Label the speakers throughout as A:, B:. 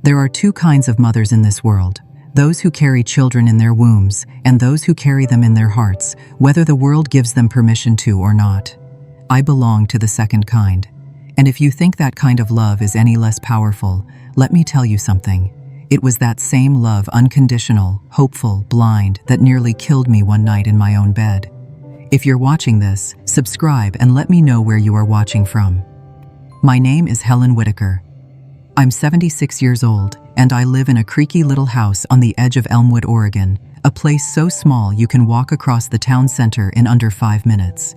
A: There are two kinds of mothers in this world: those who carry children in their wombs and those who carry them in their hearts, whether the world gives them permission to or not. I belong to the second kind. And if you think that kind of love is any less powerful, let me tell you something. It was that same love, unconditional, hopeful, blind, that nearly killed me one night in my own bed. If you're watching this, subscribe and let me know where you are watching from. My name is Helen Whitaker. I'm 76 years old, and I live in a creaky little house on the edge of Elmwood, Oregon, a place so small you can walk across the town center in under 5 minutes.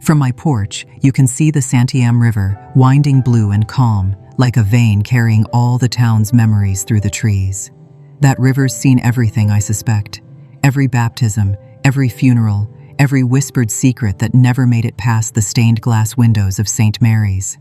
A: From my porch, you can see the Santiam River, winding blue and calm, like a vein carrying all the town's memories through the trees. That river's seen everything, I suspect. Every baptism, every funeral, every whispered secret that never made it past the stained glass windows of St. Mary's.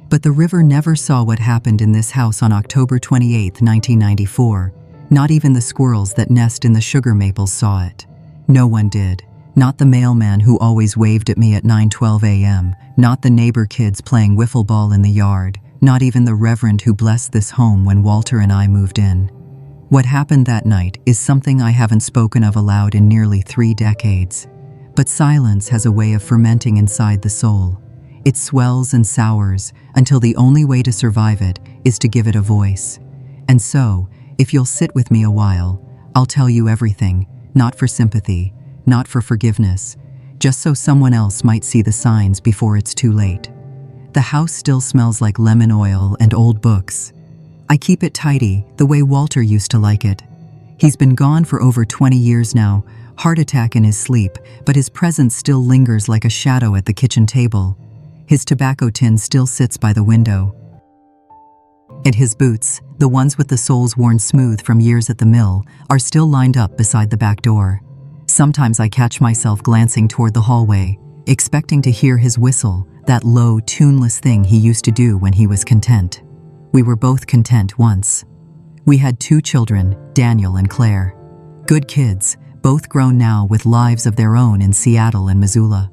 A: But the river never saw what happened in this house on October 28, 1994. Not even the squirrels that nest in the sugar maples saw it. No one did. Not the mailman who always waved at me at 9:12 a.m., not the neighbor kids playing wiffle ball in the yard, not even the reverend who blessed this home when Walter and I moved in. What happened that night is something I haven't spoken of aloud in nearly 3 decades. But silence has a way of fermenting inside the soul. It swells and sours until the only way to survive it is to give it a voice. And so, if you'll sit with me a while, I'll tell you everything, not for sympathy, not for forgiveness, just so someone else might see the signs before it's too late. The house still smells like lemon oil and old books. I keep it tidy, the way Walter used to like it. He's been gone for over 20 years now, heart attack in his sleep, but his presence still lingers like a shadow at the kitchen table. His tobacco tin still sits by the window. And his boots, the ones with the soles worn smooth from years at the mill, are still lined up beside the back door. Sometimes I catch myself glancing toward the hallway, expecting to hear his whistle, that low, tuneless thing he used to do when he was content. We were both content once. We had 2 children, Daniel and Claire. Good kids, both grown now with lives of their own in Seattle and Missoula.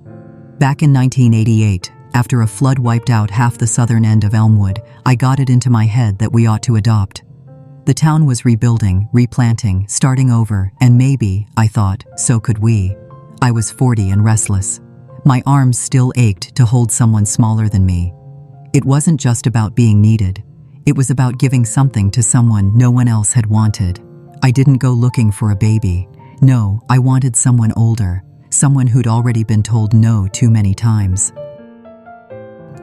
A: Back in 1988, after a flood wiped out half the southern end of Elmwood, I got it into my head that we ought to adopt. The town was rebuilding, replanting, starting over, and maybe, I thought, so could we. I was 40 and restless. My arms still ached to hold someone smaller than me. It wasn't just about being needed. It was about giving something to someone no one else had wanted. I didn't go looking for a baby. No, I wanted someone older, someone who'd already been told no too many times.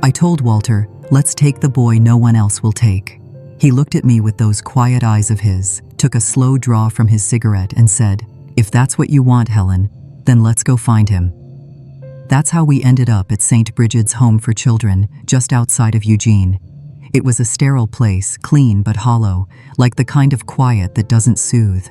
A: I told Walter, let's take the boy no one else will take. He looked at me with those quiet eyes of his, took a slow draw from his cigarette and said, "If that's what you want, Helen, then let's go find him." That's how we ended up at St. Bridget's Home for Children, just outside of Eugene. It was a sterile place, clean but hollow, like the kind of quiet that doesn't soothe.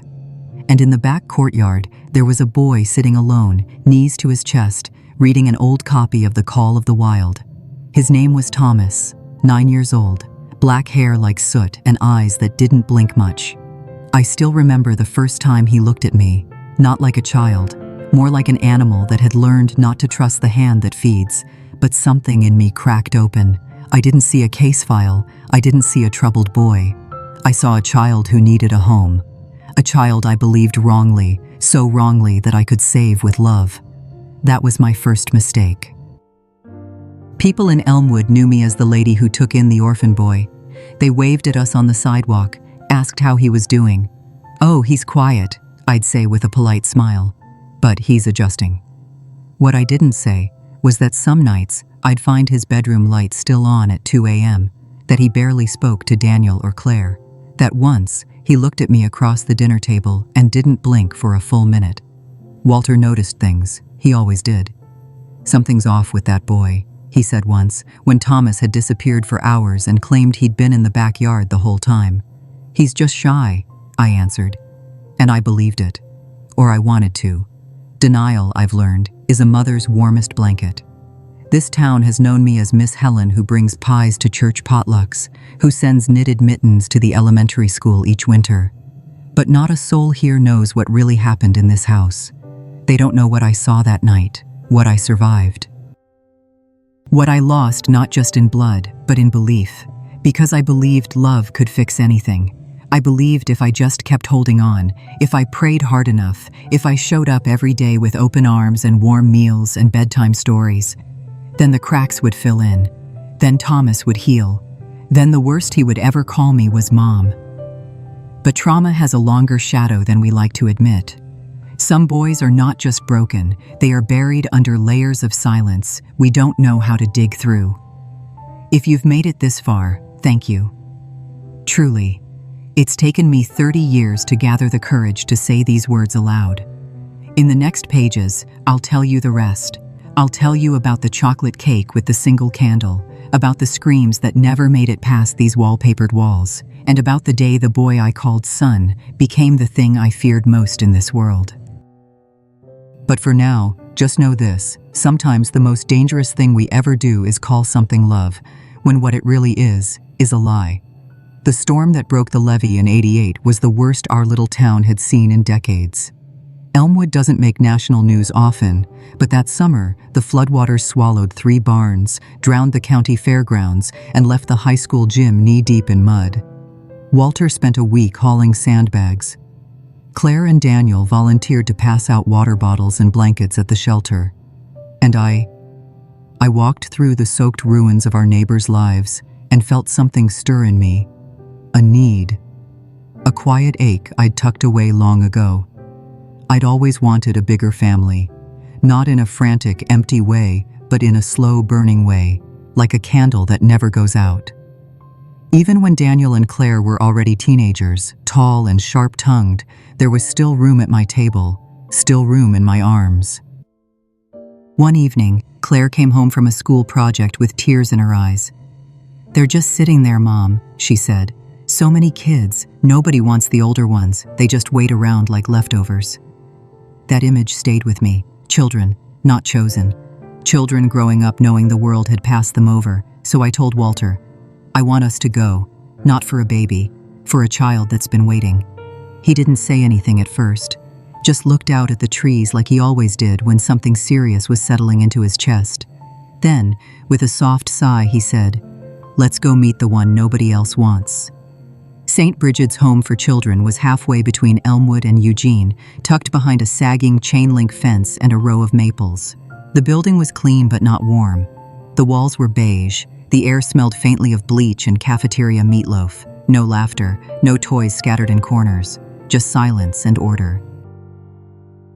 A: And in the back courtyard, there was a boy sitting alone, knees to his chest, reading an old copy of The Call of the Wild. His name was Thomas, 9 years old. Black hair like soot and eyes that didn't blink much. I still remember the first time he looked at me, not like a child, more like an animal that had learned not to trust the hand that feeds, but something in me cracked open. I didn't see a case file, I didn't see a troubled boy. I saw a child who needed a home. A child I believed wrongly, so wrongly that I could save with love. That was my first mistake. People in Elmwood knew me as the lady who took in the orphan boy. They waved at us on the sidewalk, asked how he was doing. "Oh, he's quiet," I'd say with a polite smile. "But he's adjusting." What I didn't say was that some nights I'd find his bedroom light still on at 2 a.m., that he barely spoke to Daniel or Claire, that once he looked at me across the dinner table and didn't blink for a full minute. Walter noticed things, he always did. "Something's off with that boy," he said once, when Thomas had disappeared for hours and claimed he'd been in the backyard the whole time. "He's just shy," I answered. And I believed it. Or I wanted to. Denial, I've learned, is a mother's warmest blanket. This town has known me as Miss Helen who brings pies to church potlucks, who sends knitted mittens to the elementary school each winter. But not a soul here knows what really happened in this house. They don't know what I saw that night, what I survived. What I lost not just in blood, but in belief. Because I believed love could fix anything. I believed if I just kept holding on, if I prayed hard enough, if I showed up every day with open arms and warm meals and bedtime stories, then the cracks would fill in. Then Thomas would heal. Then the worst he would ever call me was Mom. But trauma has a longer shadow than we like to admit. Some boys are not just broken, they are buried under layers of silence we don't know how to dig through. If you've made it this far, thank you. Truly, it's taken me 30 years to gather the courage to say these words aloud. In the next pages, I'll tell you the rest. I'll tell you about the chocolate cake with the single candle, about the screams that never made it past these wallpapered walls, and about the day the boy I called son became the thing I feared most in this world. But for now, just know this: sometimes the most dangerous thing we ever do is call something love, when what it really is a lie. The storm that broke the levee in '88 was the worst our little town had seen in decades. Elmwood doesn't make national news often, but that summer, the floodwaters swallowed 3 barns, drowned the county fairgrounds, and left the high school gym knee-deep in mud. Walter spent a week hauling sandbags. Claire and Daniel volunteered to pass out water bottles and blankets at the shelter. And I walked through the soaked ruins of our neighbors' lives and felt something stir in me. A need. A quiet ache I'd tucked away long ago. I'd always wanted a bigger family, not in a frantic, empty way, but in a slow, burning way, like a candle that never goes out. Even when Daniel and Claire were already teenagers, tall and sharp-tongued, there was still room at my table, still room in my arms. One evening, Claire came home from a school project with tears in her eyes. "They're just sitting there, Mom," she said. "So many kids, nobody wants the older ones, they just wait around like leftovers." That image stayed with me. Children, not chosen. Children growing up knowing the world had passed them over, so I told Walter, "I want us to go, not for a baby, for a child that's been waiting." He didn't say anything at first, just looked out at the trees like he always did when something serious was settling into his chest. Then, with a soft sigh, he said, "Let's go meet the one nobody else wants." St. Bridget's Home for Children was halfway between Elmwood and Eugene, tucked behind a sagging chain-link fence and a row of maples. The building was clean but not warm. The walls were beige. The air smelled faintly of bleach and cafeteria meatloaf. No laughter, no toys scattered in corners, just silence and order.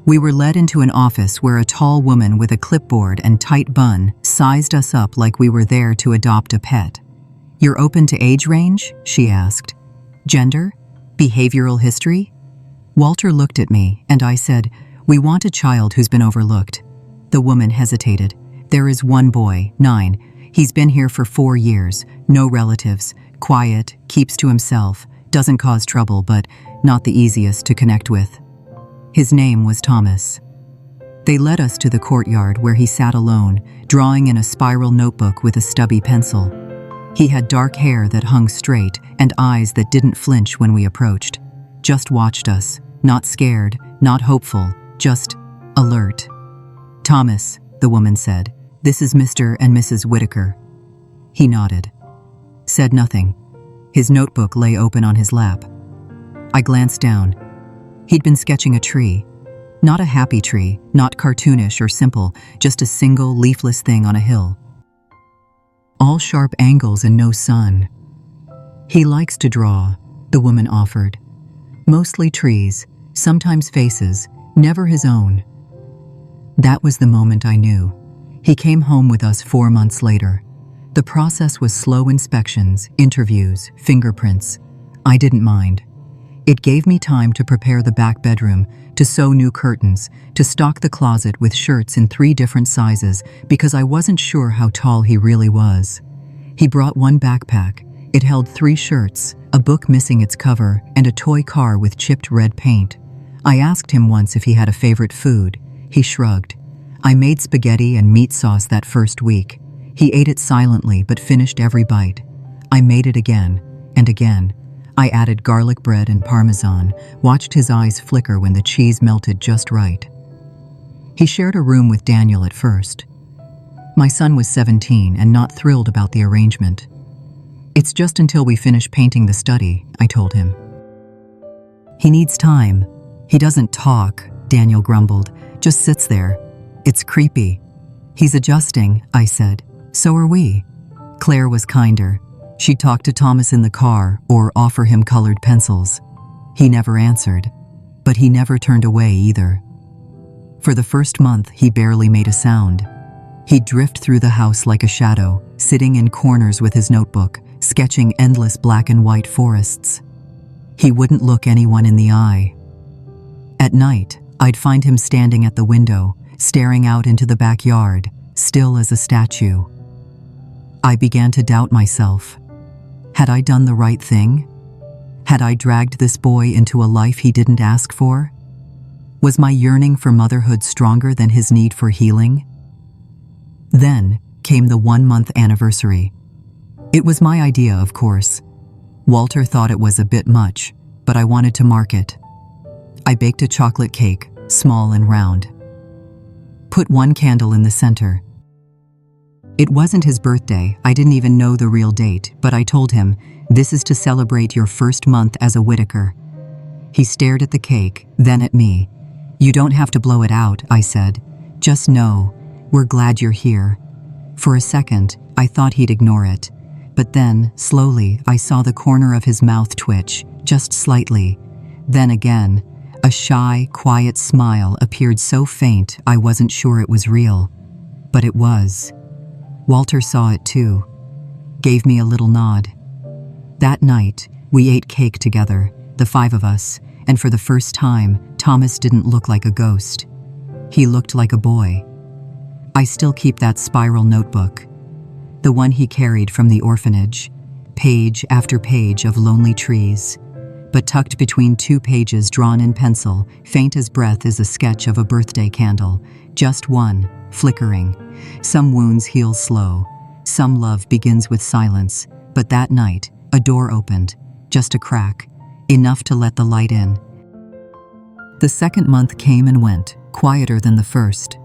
A: We were led into an office where a tall woman with a clipboard and tight bun sized us up like we were there to adopt a pet. "You're open to age range?" she asked. "Gender? Behavioral history?" Walter looked at me, and I said, "We want a child who's been overlooked." The woman hesitated. "There is one boy, 9. He's been here for 4 years, no relatives, quiet, keeps to himself, doesn't cause trouble, but not the easiest to connect with." His name was Thomas. They led us to the courtyard where he sat alone, drawing in a spiral notebook with a stubby pencil. He had dark hair that hung straight and eyes that didn't flinch when we approached. Just watched us, not scared, not hopeful, just alert. "Thomas," the woman said, "this is Mr. and Mrs. Whitaker." He nodded. Said nothing. His notebook lay open on his lap. I glanced down. He'd been sketching a tree. Not a happy tree, not cartoonish or simple, just a single leafless thing on a hill. All sharp angles and no sun. "He likes to draw," the woman offered. "Mostly trees, sometimes faces, never his own." That was the moment I knew. He came home with us 4 months later. The process was slow inspections, interviews, fingerprints. I didn't mind. It gave me time to prepare the back bedroom, to sew new curtains, to stock the closet with shirts in 3 different sizes because I wasn't sure how tall he really was. He brought one backpack. It held 3 shirts, a book missing its cover, and a toy car with chipped red paint. I asked him once if he had a favorite food. He shrugged. I made spaghetti and meat sauce that first week. He ate it silently but finished every bite. I made it again and again. I added garlic bread and parmesan, watched his eyes flicker when the cheese melted just right. He shared a room with Daniel at first. My son was 17 and not thrilled about the arrangement. It's just until we finish painting the study, I told him. He needs time. He doesn't talk, Daniel grumbled, just sits there. It's creepy. He's adjusting, I said. So are we. Claire was kinder. She'd talk to Thomas in the car or offer him colored pencils. He never answered, but he never turned away either. For the first month, he barely made a sound. He'd drift through the house like a shadow, sitting in corners with his notebook, sketching endless black and white forests. He wouldn't look anyone in the eye. At night, I'd find him standing at the window, staring out into the backyard, still as a statue. I began to doubt myself. Had I done the right thing? Had I dragged this boy into a life he didn't ask for? Was my yearning for motherhood stronger than his need for healing? Then came the 1-month anniversary. It was my idea, of course. Walter thought it was a bit much, but I wanted to mark it. I baked a chocolate cake, small and round. Put one candle in the center. It wasn't his birthday, I didn't even know the real date, but I told him, "This is to celebrate your first month as a Whitaker." He stared at the cake, then at me. "You don't have to blow it out," I said. "Just know, we're glad you're here." For a second, I thought he'd ignore it. But then, slowly, I saw the corner of his mouth twitch, just slightly. Then again, a shy, quiet smile appeared so faint I wasn't sure it was real. But it was. Walter saw it too. Gave me a little nod. That night, we ate cake together, the 5 of us, and for the first time, Thomas didn't look like a ghost. He looked like a boy. I still keep that spiral notebook, the one he carried from the orphanage, page after page of lonely trees. But tucked between 2 pages drawn in pencil, faint as breath, is a sketch of a birthday candle, just one, flickering. Some wounds heal slow, some love begins with silence, but that night, a door opened, just a crack, enough to let the light in. The second month came and went, quieter than the first.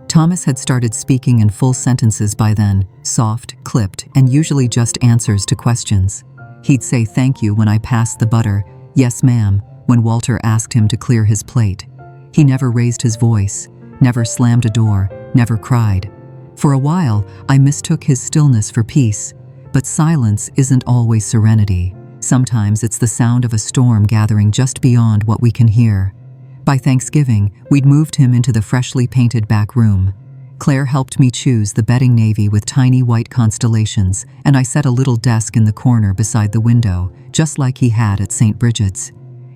A: Thomas had started speaking in full sentences by then, soft, clipped, and usually just answers to questions. He'd say thank you when I passed the butter, yes ma'am, when Walter asked him to clear his plate. He never raised his voice, never slammed a door, never cried. For a while, I mistook his stillness for peace, but silence isn't always serenity. Sometimes it's the sound of a storm gathering just beyond what we can hear. By Thanksgiving, we'd moved him into the freshly painted back room. Claire helped me choose the bedding navy with tiny white constellations, and I set a little desk in the corner beside the window, just like he had at St. Bridget's.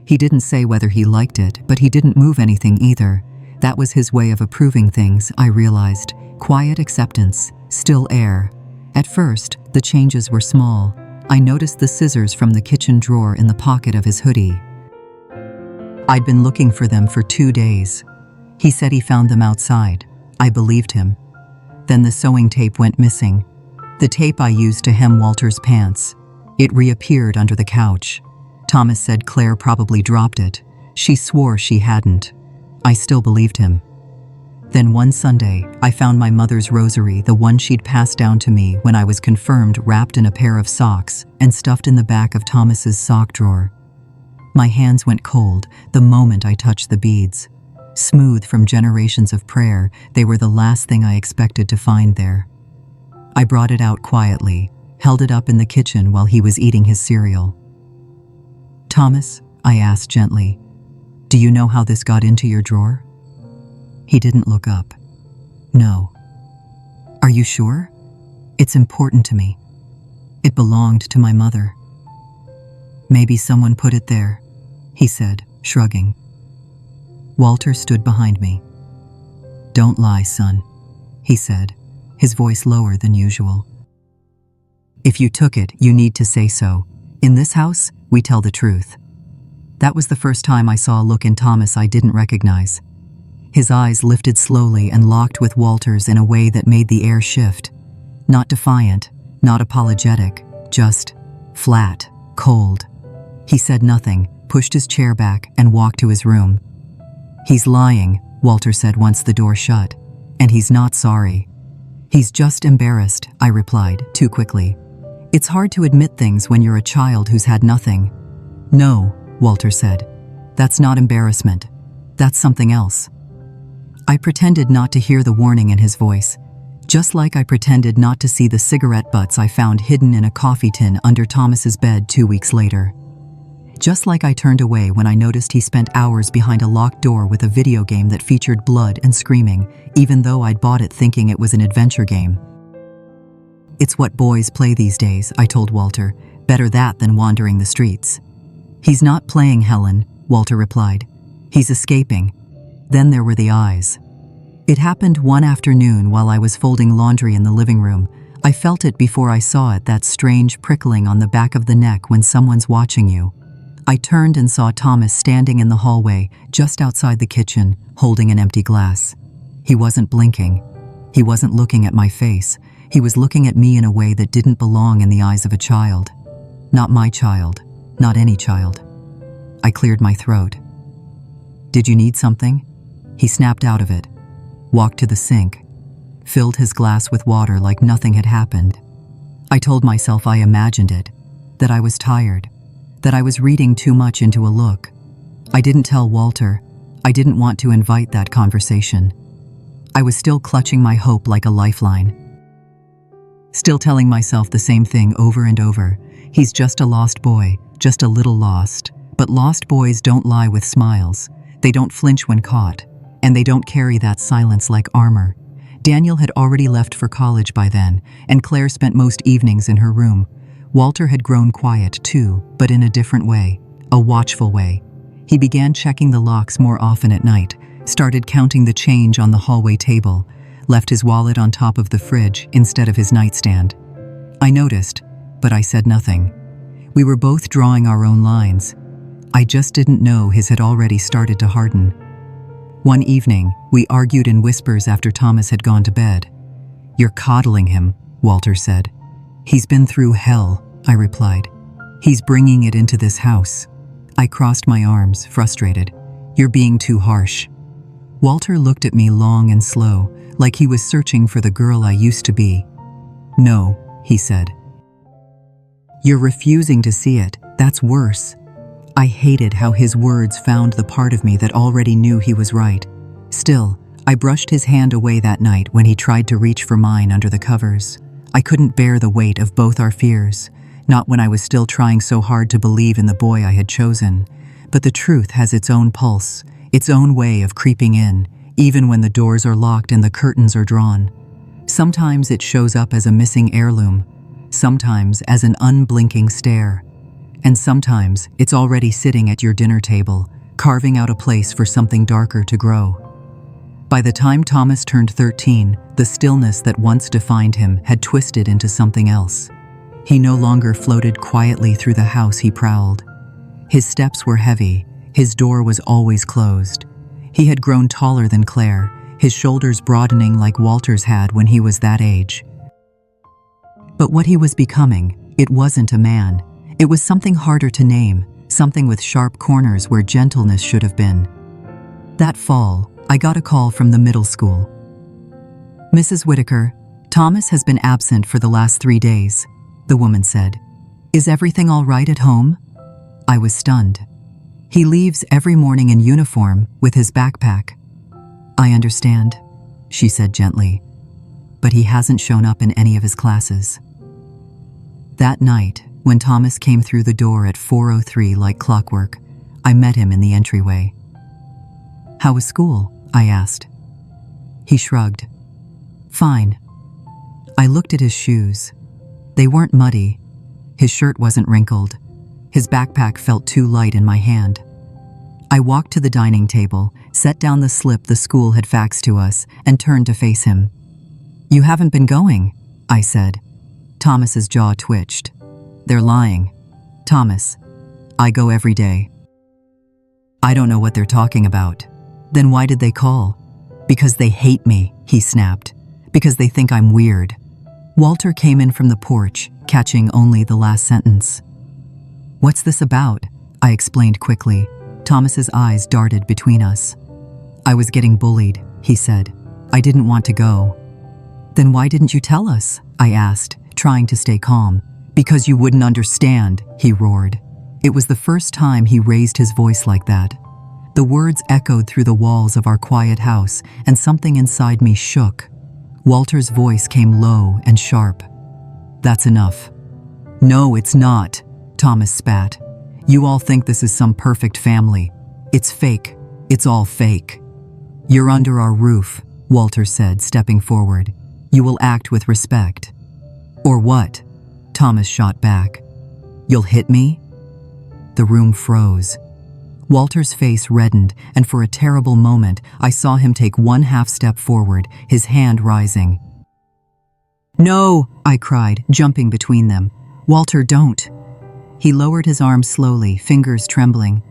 A: He didn't say whether he liked it, but he didn't move anything either. That was his way of approving things, I realized. Quiet acceptance, still air. At first, the changes were small. I noticed the scissors from the kitchen drawer in the pocket of his hoodie. I'd been looking for them for 2 days. He said he found them outside. I believed him. Then the sewing tape went missing. The tape I used to hem Walter's pants. It reappeared under the couch. Thomas said Claire probably dropped it. She swore she hadn't. I still believed him. Then one Sunday, I found my mother's rosary, the one she'd passed down to me when I was confirmed, wrapped in a pair of socks and stuffed in the back of Thomas's sock drawer. My hands went cold the moment I touched the beads. Smooth from generations of prayer, they were the last thing I expected to find there. I brought it out quietly, held it up in the kitchen while he was eating his cereal. "Thomas," I asked gently, "do you know how this got into your drawer?" He didn't look up. "No." "Are you sure? It's important to me. It belonged to my mother." "Maybe someone put it there," he said, shrugging. Walter stood behind me. "Don't lie, son," he said, his voice lower than usual. "If you took it, you need to say so. In this house, we tell the truth." That was the first time I saw a look in Thomas I didn't recognize. His eyes lifted slowly and locked with Walter's in a way that made the air shift. Not defiant, not apologetic, just flat, cold. He said nothing, pushed his chair back, and walked to his room. "He's lying," Walter said once the door shut. "And he's not sorry." "He's just embarrassed," I replied, too quickly. It's hard to admit things when you're a child who's had nothing. No, Walter said. That's not embarrassment. That's something else. I pretended not to hear the warning in his voice, just like I pretended not to see the cigarette butts I found hidden in a coffee tin under Thomas's bed 2 weeks later. Just like I turned away when I noticed he spent hours behind a locked door with a video game that featured blood and screaming, even though I'd bought it thinking it was an adventure game. It's what boys play these days, I told Walter. Better that than wandering the streets. He's not playing, Helen, Walter replied. He's escaping. Then there were the eyes. It happened one afternoon while I was folding laundry in the living room. I felt it before I saw it, that strange prickling on the back of the neck when someone's watching you. I turned and saw Thomas standing in the hallway, just outside the kitchen, holding an empty glass. He wasn't blinking. He wasn't looking at my face. He was looking at me in a way that didn't belong in the eyes of a child. Not my child. Not any child. I cleared my throat. Did you need something? He snapped out of it, walked to the sink, filled his glass with water like nothing had happened. I told myself I imagined it, that I was tired, that I was reading too much into a look. I didn't tell Walter. I didn't want to invite that conversation. I was still clutching my hope like a lifeline. Still telling myself the same thing over and over. He's just a lost boy, just a little lost. But lost boys don't lie with smiles. They don't flinch when caught. And they don't carry that silence like armor. Daniel had already left for college by then, and Claire spent most evenings in her room. Walter had grown quiet too, but in a different way, a watchful way. He began checking the locks more often at night, started counting the change on the hallway table, left his wallet on top of the fridge instead of his nightstand. I noticed, but I said nothing. We were both drawing our own lines. I just didn't know his had already started to harden. One evening, we argued in whispers after Thomas had gone to bed. "You're coddling him," Walter said. "He's been through hell," I replied. "He's bringing it into this house." I crossed my arms, frustrated. "You're being too harsh." Walter looked at me long and slow, like he was searching for the girl I used to be. "No," he said. "You're refusing to see it. That's worse." I hated how his words found the part of me that already knew he was right. Still, I brushed his hand away that night when he tried to reach for mine under the covers. I couldn't bear the weight of both our fears, not when I was still trying so hard to believe in the boy I had chosen. But the truth has its own pulse, its own way of creeping in, even when the doors are locked and the curtains are drawn. Sometimes it shows up as a missing heirloom, sometimes as an unblinking stare. And sometimes it's already sitting at your dinner table, carving out a place for something darker to grow. By the time Thomas turned 13, the stillness that once defined him had twisted into something else. He no longer floated quietly through the house he prowled. His steps were heavy, his door was always closed. He had grown taller than Claire, his shoulders broadening like Walter's had when he was that age. But what he was becoming, it wasn't a man. It was something harder to name, something with sharp corners where gentleness should have been. That fall, I got a call from the middle school. "Mrs. Whitaker, Thomas has been absent for the last 3 days," the woman said. "Is everything all right at home?" I was stunned. "He leaves every morning in uniform with his backpack." "I understand," she said gently, "but he hasn't shown up in any of his classes." That night, when Thomas came through the door at 4:03 like clockwork, I met him in the entryway. "How was school?" I asked. He shrugged. "Fine." I looked at his shoes. They weren't muddy. His shirt wasn't wrinkled. His backpack felt too light in my hand. I walked to the dining table, set down the slip the school had faxed to us, and turned to face him. "You haven't been going," I said. Thomas's jaw twitched. "They're lying. Thomas, I go every day." "I don't know what they're talking about." "Then why did they call?" "Because they hate me," he snapped. "Because they think I'm weird." Walter came in from the porch, catching only the last sentence. "What's this about?" I explained quickly. Thomas's eyes darted between us. "I was getting bullied," he said. "I didn't want to go." "Then why didn't you tell us?" I asked, trying to stay calm. Because you wouldn't understand, he roared. It was the first time he raised his voice like that. The words echoed through the walls of our quiet house, and something inside me shook. Walter's voice came low and sharp. That's enough. No, it's not, Thomas spat. You all think this is some perfect family. It's fake. It's all fake. You're under our roof, Walter said, stepping forward. You will act with respect. Or what? Thomas shot back. You'll hit me? The room froze. Walter's face reddened, and for a terrible moment, I saw him take one half step forward, his hand rising. No, I cried, jumping between them. Walter, don't. He lowered his arm slowly, fingers trembling.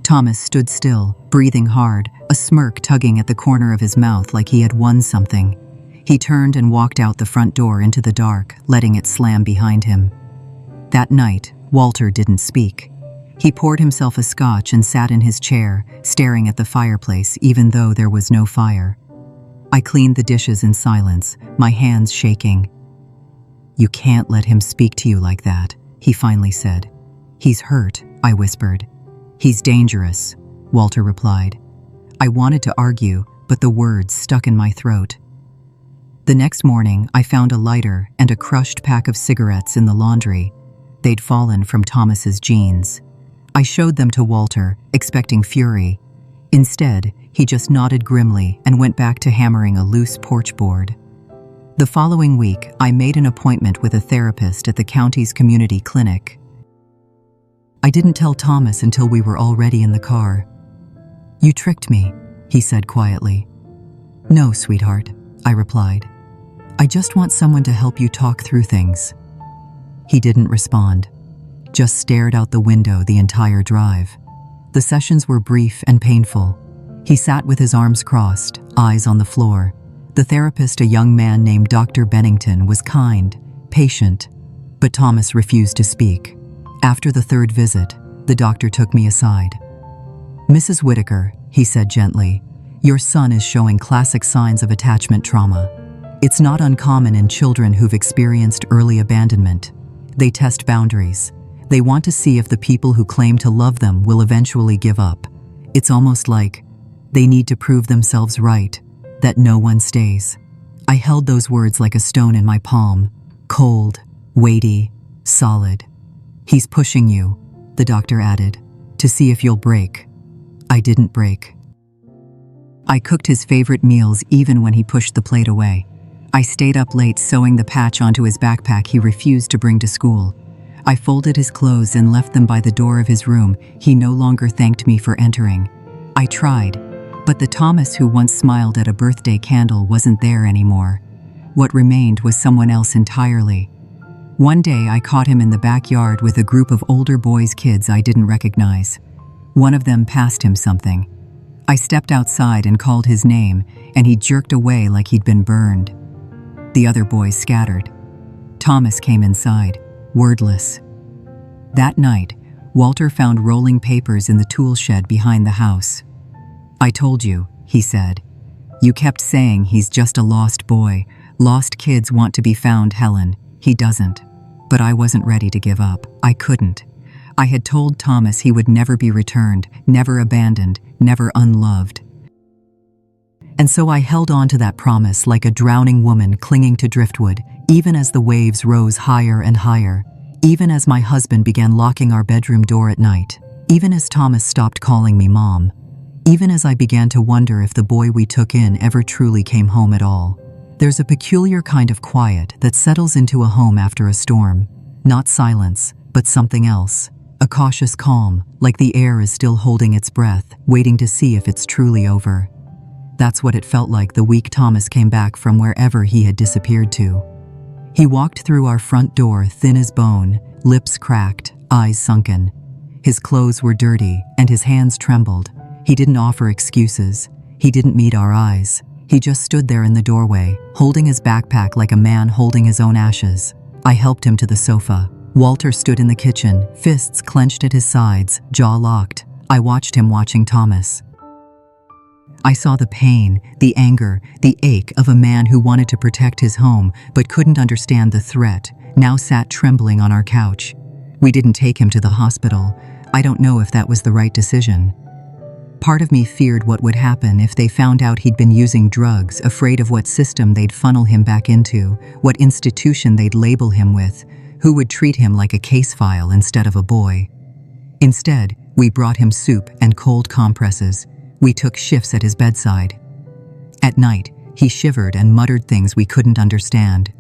A: Thomas stood still, breathing hard, a smirk tugging at the corner of his mouth like he had won something. He turned and walked out the front door into the dark, letting it slam behind him. That night, Walter didn't speak. He poured himself a scotch and sat in his chair, staring at the fireplace even though there was no fire. I cleaned the dishes in silence, my hands shaking. You can't let him speak to you like that, he finally said. He's hurt, I whispered. He's dangerous, Walter replied. I wanted to argue, but the words stuck in my throat. The next morning, I found a lighter and a crushed pack of cigarettes in the laundry. They'd fallen from Thomas's jeans. I showed them to Walter, expecting fury. Instead, he just nodded grimly and went back to hammering a loose porch board. The following week, I made an appointment with a therapist at the county's community clinic. I didn't tell Thomas until we were already in the car. You tricked me, he said quietly. No, sweetheart, I replied. I just want someone to help you talk through things. He didn't respond, just stared out the window the entire drive. The sessions were brief and painful. He sat with his arms crossed, eyes on the floor. The therapist, a young man named Dr. Bennington, was kind, patient, but Thomas refused to speak. After the third visit, the doctor took me aside. Mrs. Whitaker, he said gently, your son is showing classic signs of attachment trauma. It's not uncommon in children who've experienced early abandonment. They test boundaries. They want to see if the people who claim to love them will eventually give up. It's almost like they need to prove themselves right, that no one stays. I held those words like a stone in my palm, cold, weighty, solid. He's pushing you, the doctor added, to see if you'll break. I didn't break. I cooked his favorite meals even when he pushed the plate away. I stayed up late sewing the patch onto his backpack he refused to bring to school. I folded his clothes and left them by the door of his room. He no longer thanked me for entering. I tried, but the Thomas who once smiled at a birthday candle wasn't there anymore. What remained was someone else entirely. One day I caught him in the backyard with a group of older boys' kids I didn't recognize. One of them passed him something. I stepped outside and called his name, and he jerked away like he'd been burned. The other boys scattered. Thomas came inside, wordless. That night, Walter found rolling papers in the tool shed behind the house. I told you, he said. You kept saying he's just a lost boy. Lost kids want to be found, Helen. He doesn't. But I wasn't ready to give up. I couldn't. I had told Thomas he would never be returned, never abandoned, never unloved. And so I held on to that promise like a drowning woman clinging to driftwood, even as the waves rose higher and higher, even as my husband began locking our bedroom door at night, even as Thomas stopped calling me Mom, even as I began to wonder if the boy we took in ever truly came home at all. There's a peculiar kind of quiet that settles into a home after a storm. Not silence, but something else. A cautious calm, like the air is still holding its breath, waiting to see if it's truly over. That's what it felt like the week Thomas came back from wherever he had disappeared to. He walked through our front door thin as bone, lips cracked, eyes sunken. His clothes were dirty, and his hands trembled. He didn't offer excuses. He didn't meet our eyes. He just stood there in the doorway, holding his backpack like a man holding his own ashes. I helped him to the sofa. Walter stood in the kitchen, fists clenched at his sides, jaw locked. I watched him watching Thomas. I saw the pain, the anger, the ache of a man who wanted to protect his home but couldn't understand the threat, now sat trembling on our couch. We didn't take him to the hospital. I don't know if that was the right decision. Part of me feared what would happen if they found out he'd been using drugs, afraid of what system they'd funnel him back into, what institution they'd label him with, who would treat him like a case file instead of a boy. Instead, we brought him soup and cold compresses. We took shifts at his bedside. At night, he shivered and muttered things we couldn't understand.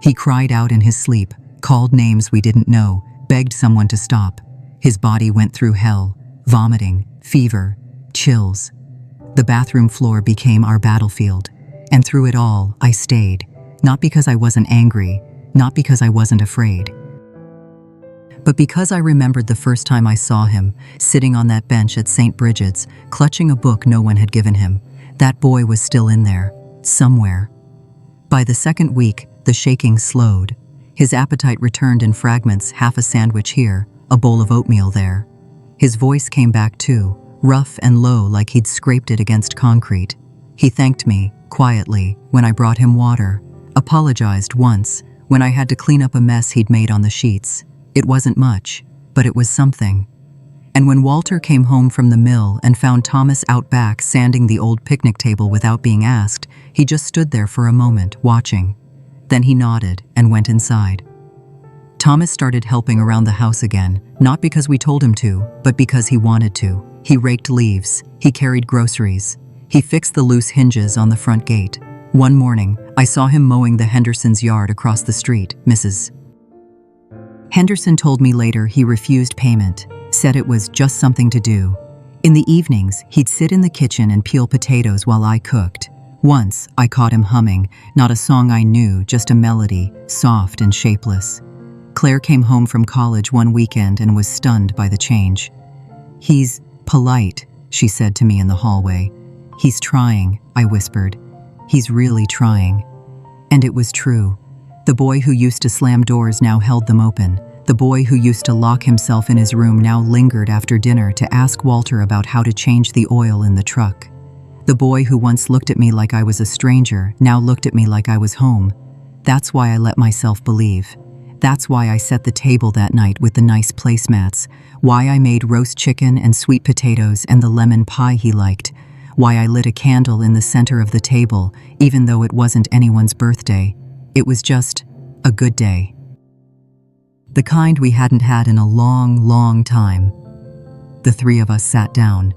A: He cried out in his sleep, called names we didn't know, begged someone to stop. His body went through hell, vomiting, fever, chills. The bathroom floor became our battlefield, and through it all, I stayed, not because I wasn't angry, not because I wasn't afraid, but because I remembered the first time I saw him, sitting on that bench at St. Bridget's, clutching a book no one had given him. That boy was still in there, somewhere. By the second week, the shaking slowed. His appetite returned in fragments, half a sandwich here, a bowl of oatmeal there. His voice came back too, rough and low like he'd scraped it against concrete. He thanked me, quietly, when I brought him water, apologized once, when I had to clean up a mess he'd made on the sheets. It wasn't much, but it was something. And when Walter came home from the mill and found Thomas out back sanding the old picnic table without being asked, he just stood there for a moment, watching. Then he nodded and went inside. Thomas started helping around the house again, not because we told him to, but because he wanted to. He raked leaves, he carried groceries, he fixed the loose hinges on the front gate. One morning, I saw him mowing the Hendersons' yard across the street. Mrs. Henderson told me later he refused payment, said it was just something to do. In the evenings, he'd sit in the kitchen and peel potatoes while I cooked. Once, I caught him humming, not a song I knew, just a melody, soft and shapeless. Claire came home from college one weekend and was stunned by the change. "He's polite," she said to me in the hallway. "He's trying," I whispered. "He's really trying." And it was true. The boy who used to slam doors now held them open. The boy who used to lock himself in his room now lingered after dinner to ask Walter about how to change the oil in the truck. The boy who once looked at me like I was a stranger now looked at me like I was home. That's why I let myself believe. That's why I set the table that night with the nice placemats, why I made roast chicken and sweet potatoes and the lemon pie he liked, why I lit a candle in the center of the table, even though it wasn't anyone's birthday. It was just a good day. The kind we hadn't had in a long, long time. The three of us sat down.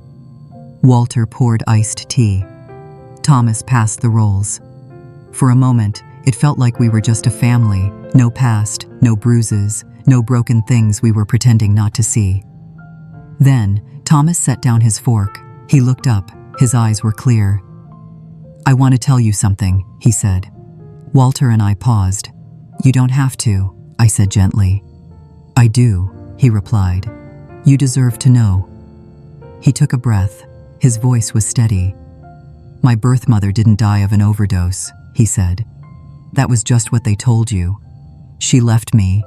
A: Walter poured iced tea. Thomas passed the rolls. For a moment, it felt like we were just a family, no past, no bruises, no broken things we were pretending not to see. Then, Thomas set down his fork. He looked up, his eyes were clear. "I want to tell you something," he said. Walter and I paused. "You don't have to," I said gently. "I do," he replied. "You deserve to know." He took a breath. His voice was steady. "My birth mother didn't die of an overdose," he said. "That was just what they told you. She left me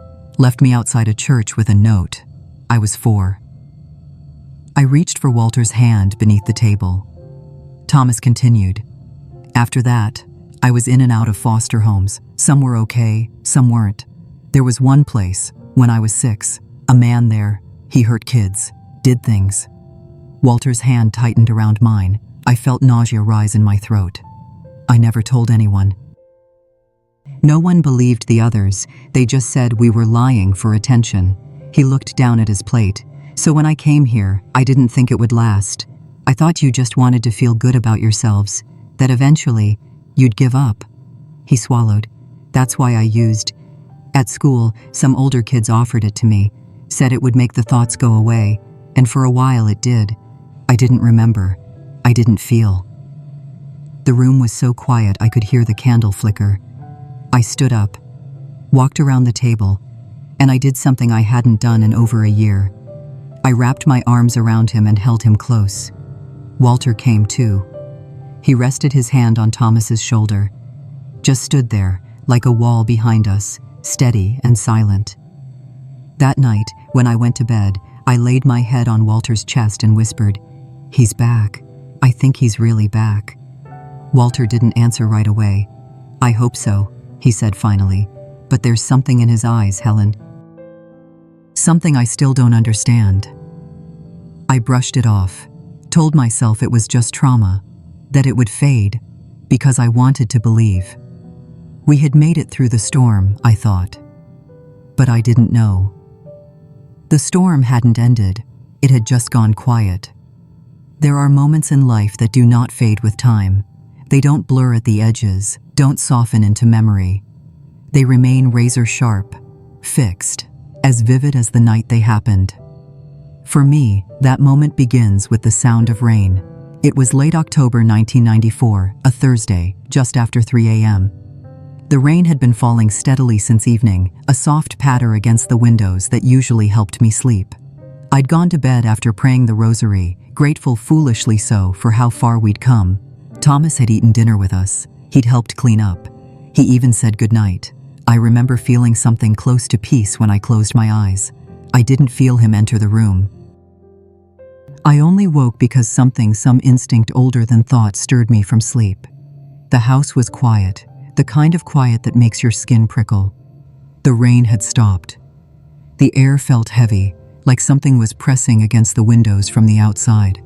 A: outside a church with a note. I was 4. I reached for Walter's hand beneath the table. Thomas continued. "After that, I was in and out of foster homes. Some were okay, some weren't. There was one place, when I was 6, a man there. He hurt kids, did things." Walter's hand tightened around mine. I felt nausea rise in my throat. "I never told anyone." No one believed the others. They just said we were lying for attention. He looked down at his plate. "So when I came here, I didn't think it would last. I thought you just wanted to feel good about yourselves, that eventually, you'd give up." He swallowed. "That's why I used. At school, some older kids offered it to me, said it would make the thoughts go away, and for a while it did. I didn't remember. I didn't feel." The room was so quiet I could hear the candle flicker. I stood up, walked around the table, and I did something I hadn't done in over a year. I wrapped my arms around him and held him close. Walter came too. He rested his hand on Thomas's shoulder, just stood there, like a wall behind us, steady and silent. That night, when I went to bed, I laid my head on Walter's chest and whispered, "He's back. I think he's really back. Walter didn't answer right away. I hope so, he said finally. But there's something in his eyes, Helen. Something I still don't understand. I brushed it off, told myself it was just trauma, that it would fade, because I wanted to believe. We had made it through the storm, I thought. But I didn't know. The storm hadn't ended, it had just gone quiet. There are moments in life that do not fade with time. They don't blur at the edges, don't soften into memory. They remain razor sharp, fixed, as vivid as the night they happened. For me, that moment begins with the sound of rain. It was late October 1994, a Thursday, just after 3 a.m. The rain had been falling steadily since evening, a soft patter against the windows that usually helped me sleep. I'd gone to bed after praying the rosary, grateful foolishly so for how far we'd come. Thomas had eaten dinner with us. He'd helped clean up. He even said goodnight. I remember feeling something close to peace when I closed my eyes. I didn't feel him enter the room. I only woke because some instinct older than thought stirred me from sleep. The house was quiet, the kind of quiet that makes your skin prickle. The rain had stopped. The air felt heavy, like something was pressing against the windows from the outside.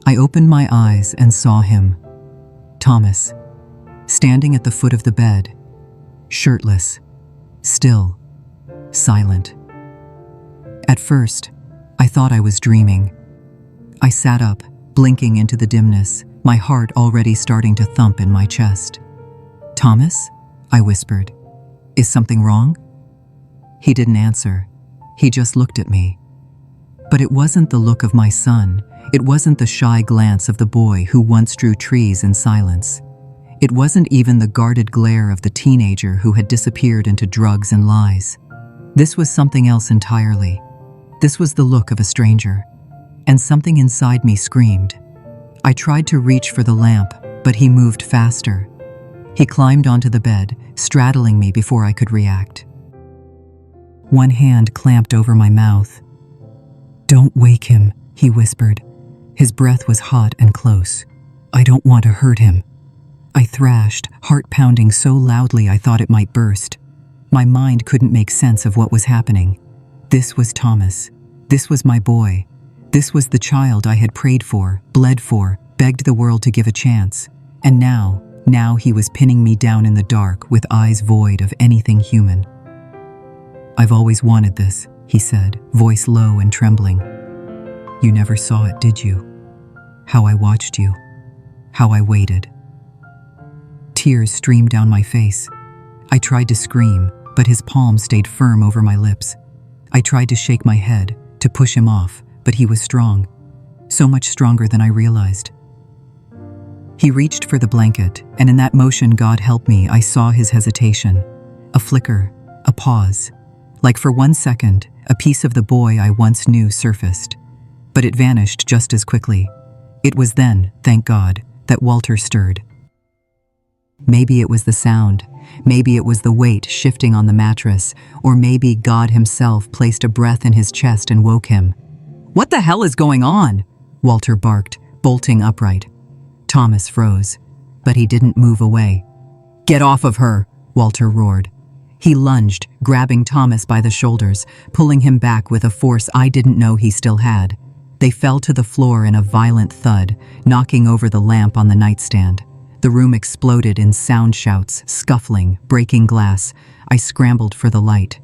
A: I opened my eyes and saw him. Thomas, standing at the foot of the bed, shirtless, still, silent. At first, I thought I was dreaming. I sat up, blinking into the dimness, my heart already starting to thump in my chest. "Thomas?" I whispered. "Is something wrong?" He didn't answer. He just looked at me. But it wasn't the look of my son. It wasn't the shy glance of the boy who once drew trees in silence. It wasn't even the guarded glare of the teenager who had disappeared into drugs and lies. This was something else entirely. This was the look of a stranger. And something inside me screamed. I tried to reach for the lamp, but he moved faster. He climbed onto the bed, straddling me before I could react. One hand clamped over my mouth. "Don't wake him," he whispered. His breath was hot and close. "I don't want to hurt him." I thrashed, heart pounding so loudly I thought it might burst. My mind couldn't make sense of what was happening. This was Thomas. This was my boy. This was the child I had prayed for, bled for, begged the world to give a chance. And now he was pinning me down in the dark with eyes void of anything human. "I've always wanted this," he said, voice low and trembling. "You never saw it, did you? How I watched you. How I waited." Tears streamed down my face. I tried to scream, but his palm stayed firm over my lips. I tried to shake my head, to push him off, but he was strong. So much stronger than I realized. He reached for the blanket, and in that motion, God help me, I saw his hesitation. A flicker, a pause. Like for 1 second, a piece of the boy I once knew surfaced. But it vanished just as quickly. It was then, thank God, that Walter stirred. Maybe it was the sound, maybe it was the weight shifting on the mattress, or maybe God himself placed a breath in his chest and woke him. "What the hell is going on?" Walter barked, bolting upright. Thomas froze, but he didn't move away. "Get off of her," Walter roared. He lunged, grabbing Thomas by the shoulders, pulling him back with a force I didn't know he still had. They fell to the floor in a violent thud, knocking over the lamp on the nightstand. The room exploded in sound shouts, scuffling, breaking glass. I scrambled for the light.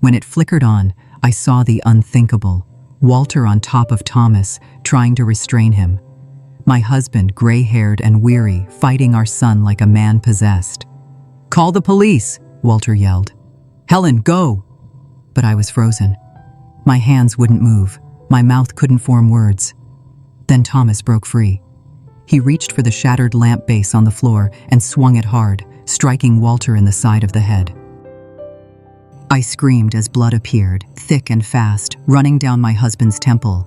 A: When it flickered on, I saw the unthinkable. Walter on top of Thomas, trying to restrain him. My husband, gray-haired and weary, fighting our son like a man possessed. "Call the police!" Walter yelled. "Helen, go!" But I was frozen. My hands wouldn't move. My mouth couldn't form words. Then Thomas broke free. He reached for the shattered lamp base on the floor and swung it hard, striking Walter in the side of the head. I screamed as blood appeared, thick and fast, running down my husband's temple.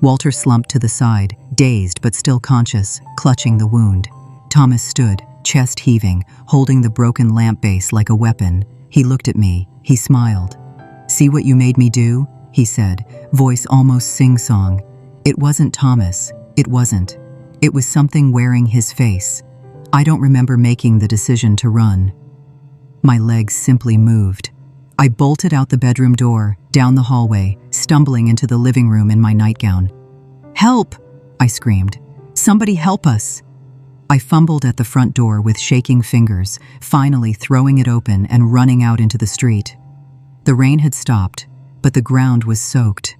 A: Walter slumped to the side, dazed but still conscious, clutching the wound. Thomas stood, chest heaving, holding the broken lamp base like a weapon. He looked at me. He smiled. "See what you made me do?" he said, voice almost sing-song. It wasn't Thomas. It wasn't. It was something wearing his face. I don't remember making the decision to run. My legs simply moved. I bolted out the bedroom door, down the hallway, stumbling into the living room in my nightgown. "Help!" I screamed. "Somebody help us!" I fumbled at the front door with shaking fingers, finally throwing it open and running out into the street. The rain had stopped, but the ground was soaked.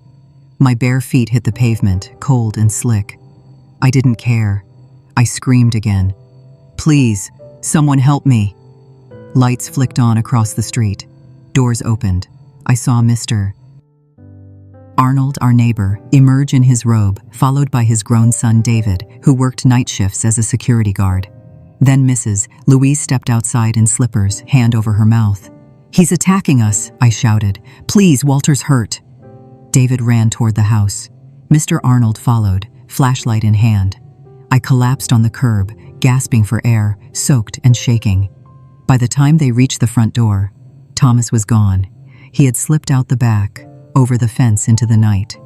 A: My bare feet hit the pavement, cold and slick. I didn't care. I screamed again. "Please, someone help me!" Lights flicked on across the street. Doors opened. I saw Mr. Arnold, our neighbor, emerge in his robe, followed by his grown son David, who worked night shifts as a security guard. Then Mrs. Louise stepped outside in slippers, hand over her mouth. "He's attacking us," I shouted. "Please, Walter's hurt." David ran toward the house. Mr. Arnold followed, flashlight in hand. I collapsed on the curb, gasping for air, soaked and shaking. By the time they reached the front door, Thomas was gone. He had slipped out the back, over the fence into the night.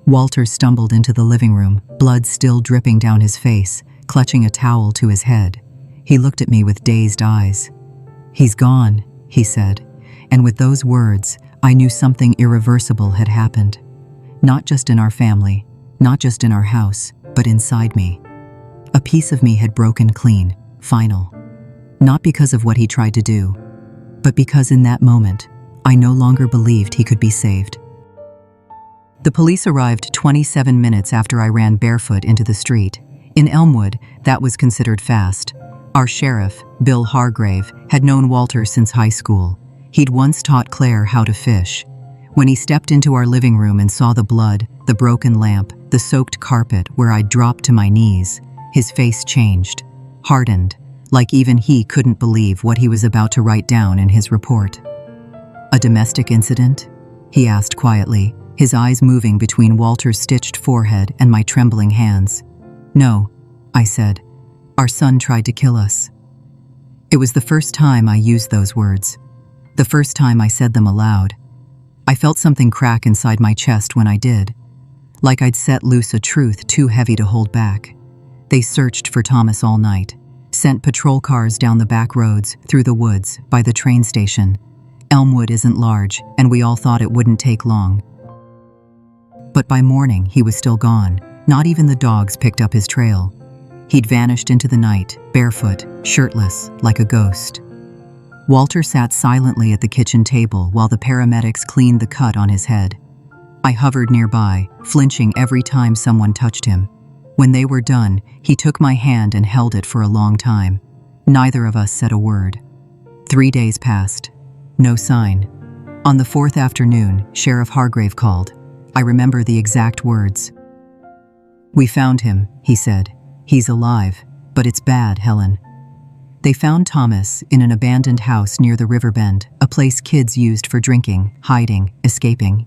A: Walter stumbled into the living room, blood still dripping down his face, clutching a towel to his head. He looked at me with dazed eyes. "He's gone," he said, and with those words, I knew something irreversible had happened. Not just in our family, not just in our house, but inside me. A piece of me had broken clean, final. Not because of what he tried to do, but because in that moment, I no longer believed he could be saved. The police arrived 27 minutes after I ran barefoot into the street. In Elmwood, that was considered fast. Our sheriff, Bill Hargrave, had known Walter since high school. He'd once taught Claire how to fish. When he stepped into our living room and saw the blood, the broken lamp, the soaked carpet where I'd dropped to my knees, his face changed, hardened, like even he couldn't believe what he was about to write down in his report. "A domestic incident?" he asked quietly, his eyes moving between Walter's stitched forehead and my trembling hands. "No," I said. "Our son tried to kill us." It was the first time I used those words. The first time I said them aloud. I felt something crack inside my chest when I did, like I'd set loose a truth too heavy to hold back. They searched for Thomas all night, sent patrol cars down the back roads, through the woods, by the train station. Elmwood isn't large, and we all thought it wouldn't take long. But by morning, he was still gone. Not even the dogs picked up his trail. He'd vanished into the night, barefoot, shirtless, like a ghost. Walter sat silently at the kitchen table while the paramedics cleaned the cut on his head. I hovered nearby, flinching every time someone touched him. When they were done, he took my hand and held it for a long time. Neither of us said a word. 3 days passed. No sign. On the 4th afternoon, Sheriff Hargrave called. I remember the exact words. "We found him," he said. "He's alive, but it's bad, Helen." They found Thomas in an abandoned house near the river bend, a place kids used for drinking, hiding, escaping.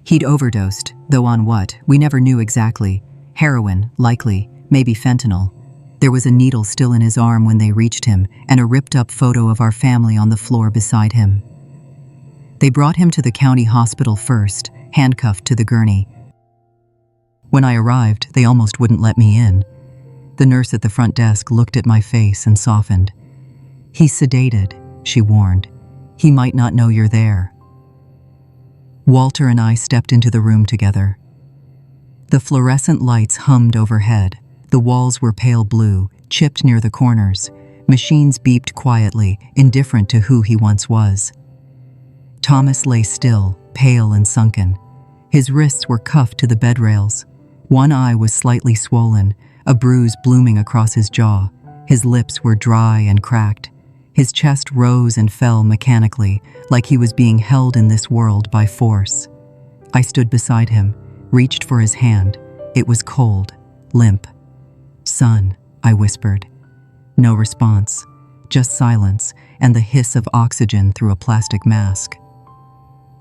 A: He'd overdosed, though on what, we never knew exactly. Heroin, likely, maybe fentanyl. There was a needle still in his arm when they reached him, and a ripped-up photo of our family on the floor beside him. They brought him to the county hospital first, handcuffed to the gurney. When I arrived, they almost wouldn't let me in. The nurse at the front desk looked at my face and softened. "He's sedated," she warned. "He might not know you're there." Walter and I stepped into the room together. The fluorescent lights hummed overhead. The walls were pale blue, chipped near the corners. Machines beeped quietly, indifferent to who he once was. Thomas lay still, pale and sunken. His wrists were cuffed to the bed rails. One eye was slightly swollen, a bruise blooming across his jaw. His lips were dry and cracked. His chest rose and fell mechanically, like he was being held in this world by force. I stood beside him, reached for his hand. It was cold, limp. "Son," I whispered. No response, just silence and the hiss of oxygen through a plastic mask.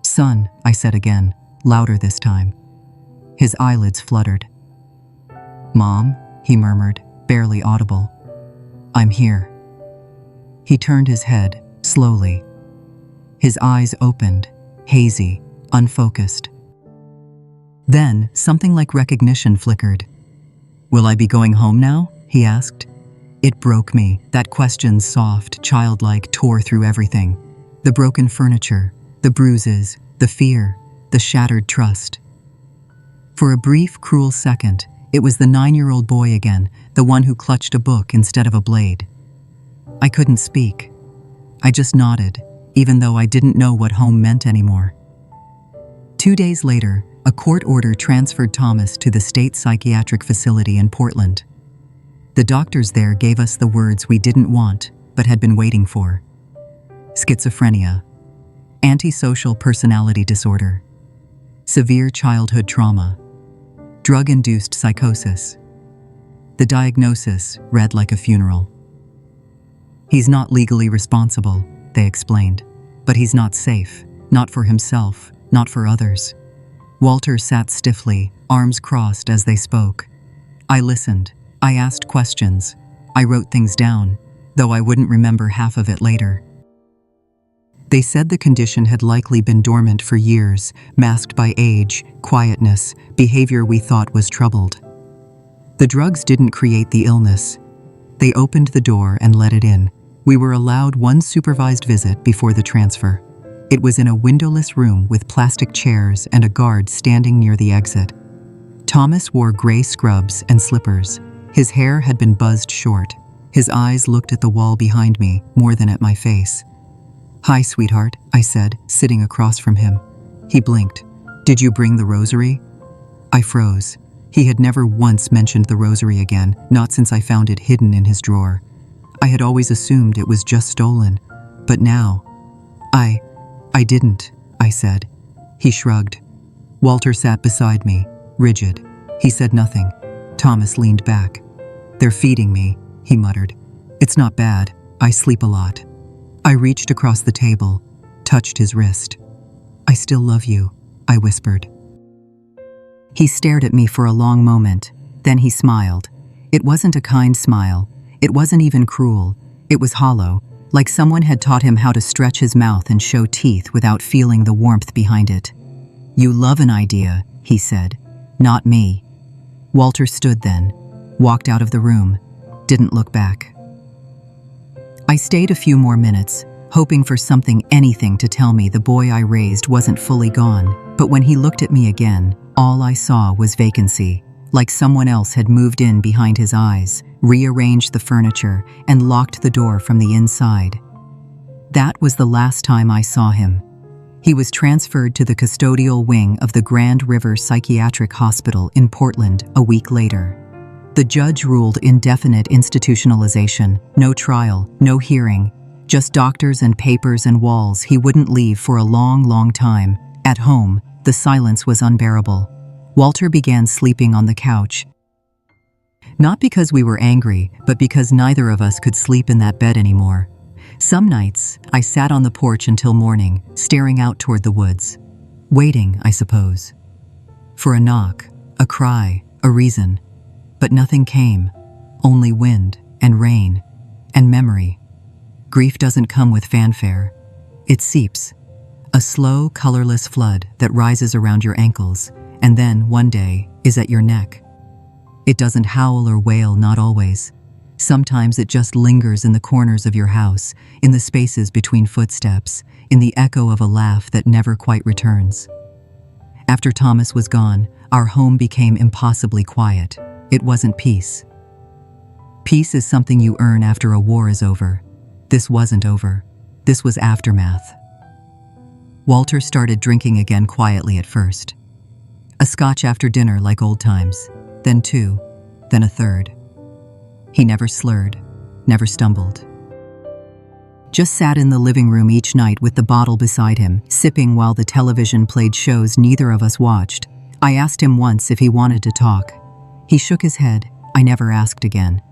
A: "Son," I said again, louder this time. His eyelids fluttered. "Mom," he murmured, barely audible. "I'm here." He turned his head, slowly. His eyes opened, hazy, unfocused. Then, something like recognition flickered. "Will I be going home now?" he asked. It broke me. That question, soft, childlike, tore through everything. The broken furniture, the bruises, the fear, the shattered trust. For a brief, cruel second, it was the 9-year-old boy again, the one who clutched a book instead of a blade. I couldn't speak. I just nodded, even though I didn't know what home meant anymore. 2 days later, a court order transferred Thomas to the state psychiatric facility in Portland. The doctors there gave us the words we didn't want, but had been waiting for. Schizophrenia, antisocial personality disorder, severe childhood trauma, drug-induced psychosis. The diagnosis read like a funeral. He's not legally responsible, they explained, but he's not safe, not for himself, not for others. Walter sat stiffly, arms crossed as they spoke. I listened. I asked questions. I wrote things down, though I wouldn't remember half of it later. They said the condition had likely been dormant for years, masked by age, quietness, behavior we thought was troubled. The drugs didn't create the illness. They opened the door and let it in. We were allowed one supervised visit before the transfer. It was in a windowless room with plastic chairs and a guard standing near the exit. Thomas wore gray scrubs and slippers. His hair had been buzzed short. His eyes looked at the wall behind me more than at my face. "Hi, sweetheart," I said, sitting across from him. He blinked. "Did you bring the rosary?" I froze. He had never once mentioned the rosary again, not since I found it hidden in his drawer. I had always assumed it was just stolen, but now... I didn't, I said. He shrugged. Walter sat beside me, rigid. He said nothing. Thomas leaned back. "They're feeding me," he muttered. "It's not bad. I sleep a lot." I reached across the table, touched his wrist. "I still love you," I whispered. He stared at me for a long moment. Then he smiled. It wasn't a kind smile. It wasn't even cruel. It was hollow, like someone had taught him how to stretch his mouth and show teeth without feeling the warmth behind it. "You love an idea," he said. "Not me." Walter stood then, walked out of the room, didn't look back. I stayed a few more minutes, hoping for something, anything to tell me the boy I raised wasn't fully gone, but when he looked at me again, all I saw was vacancy, like someone else had moved in behind his eyes, rearranged the furniture, and locked the door from the inside. That was the last time I saw him. He was transferred to the custodial wing of the Grand River Psychiatric Hospital in Portland a week later. The judge ruled indefinite institutionalization, no trial, no hearing, just doctors and papers and walls he wouldn't leave for a long, long time. At home, the silence was unbearable. Walter began sleeping on the couch. Not because we were angry, but because neither of us could sleep in that bed anymore. Some nights, I sat on the porch until morning, staring out toward the woods. Waiting, I suppose. For a knock, a cry, a reason. But nothing came. Only wind, and rain, and memory. Grief doesn't come with fanfare. It seeps. A slow, colorless flood that rises around your ankles, and then, one day, is at your neck. It doesn't howl or wail, not always. Sometimes it just lingers in the corners of your house, in the spaces between footsteps, in the echo of a laugh that never quite returns. After Thomas was gone, our home became impossibly quiet. It wasn't peace. Peace is something you earn after a war is over. This wasn't over. This was aftermath. Walter started drinking again quietly at first. A scotch after dinner like old times, then two, then a third. He never slurred, never stumbled. Just sat in the living room each night with the bottle beside him, sipping while the television played shows neither of us watched. I asked him once if he wanted to talk. He shook his head. I never asked again.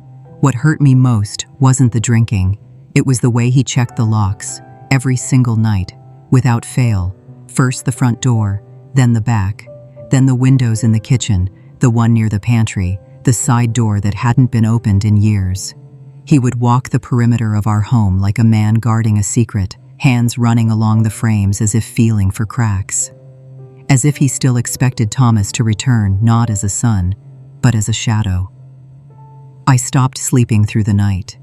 A: What hurt me most wasn't the drinking. It was the way he checked the locks, every single night, without fail. First the front door, then the back, then the windows in the kitchen, the one near the pantry, the side door that hadn't been opened in years. He would walk the perimeter of our home like a man guarding a secret, hands running along the frames as if feeling for cracks. As if he still expected Thomas to return, not as a son, but as a shadow. I stopped sleeping through the night.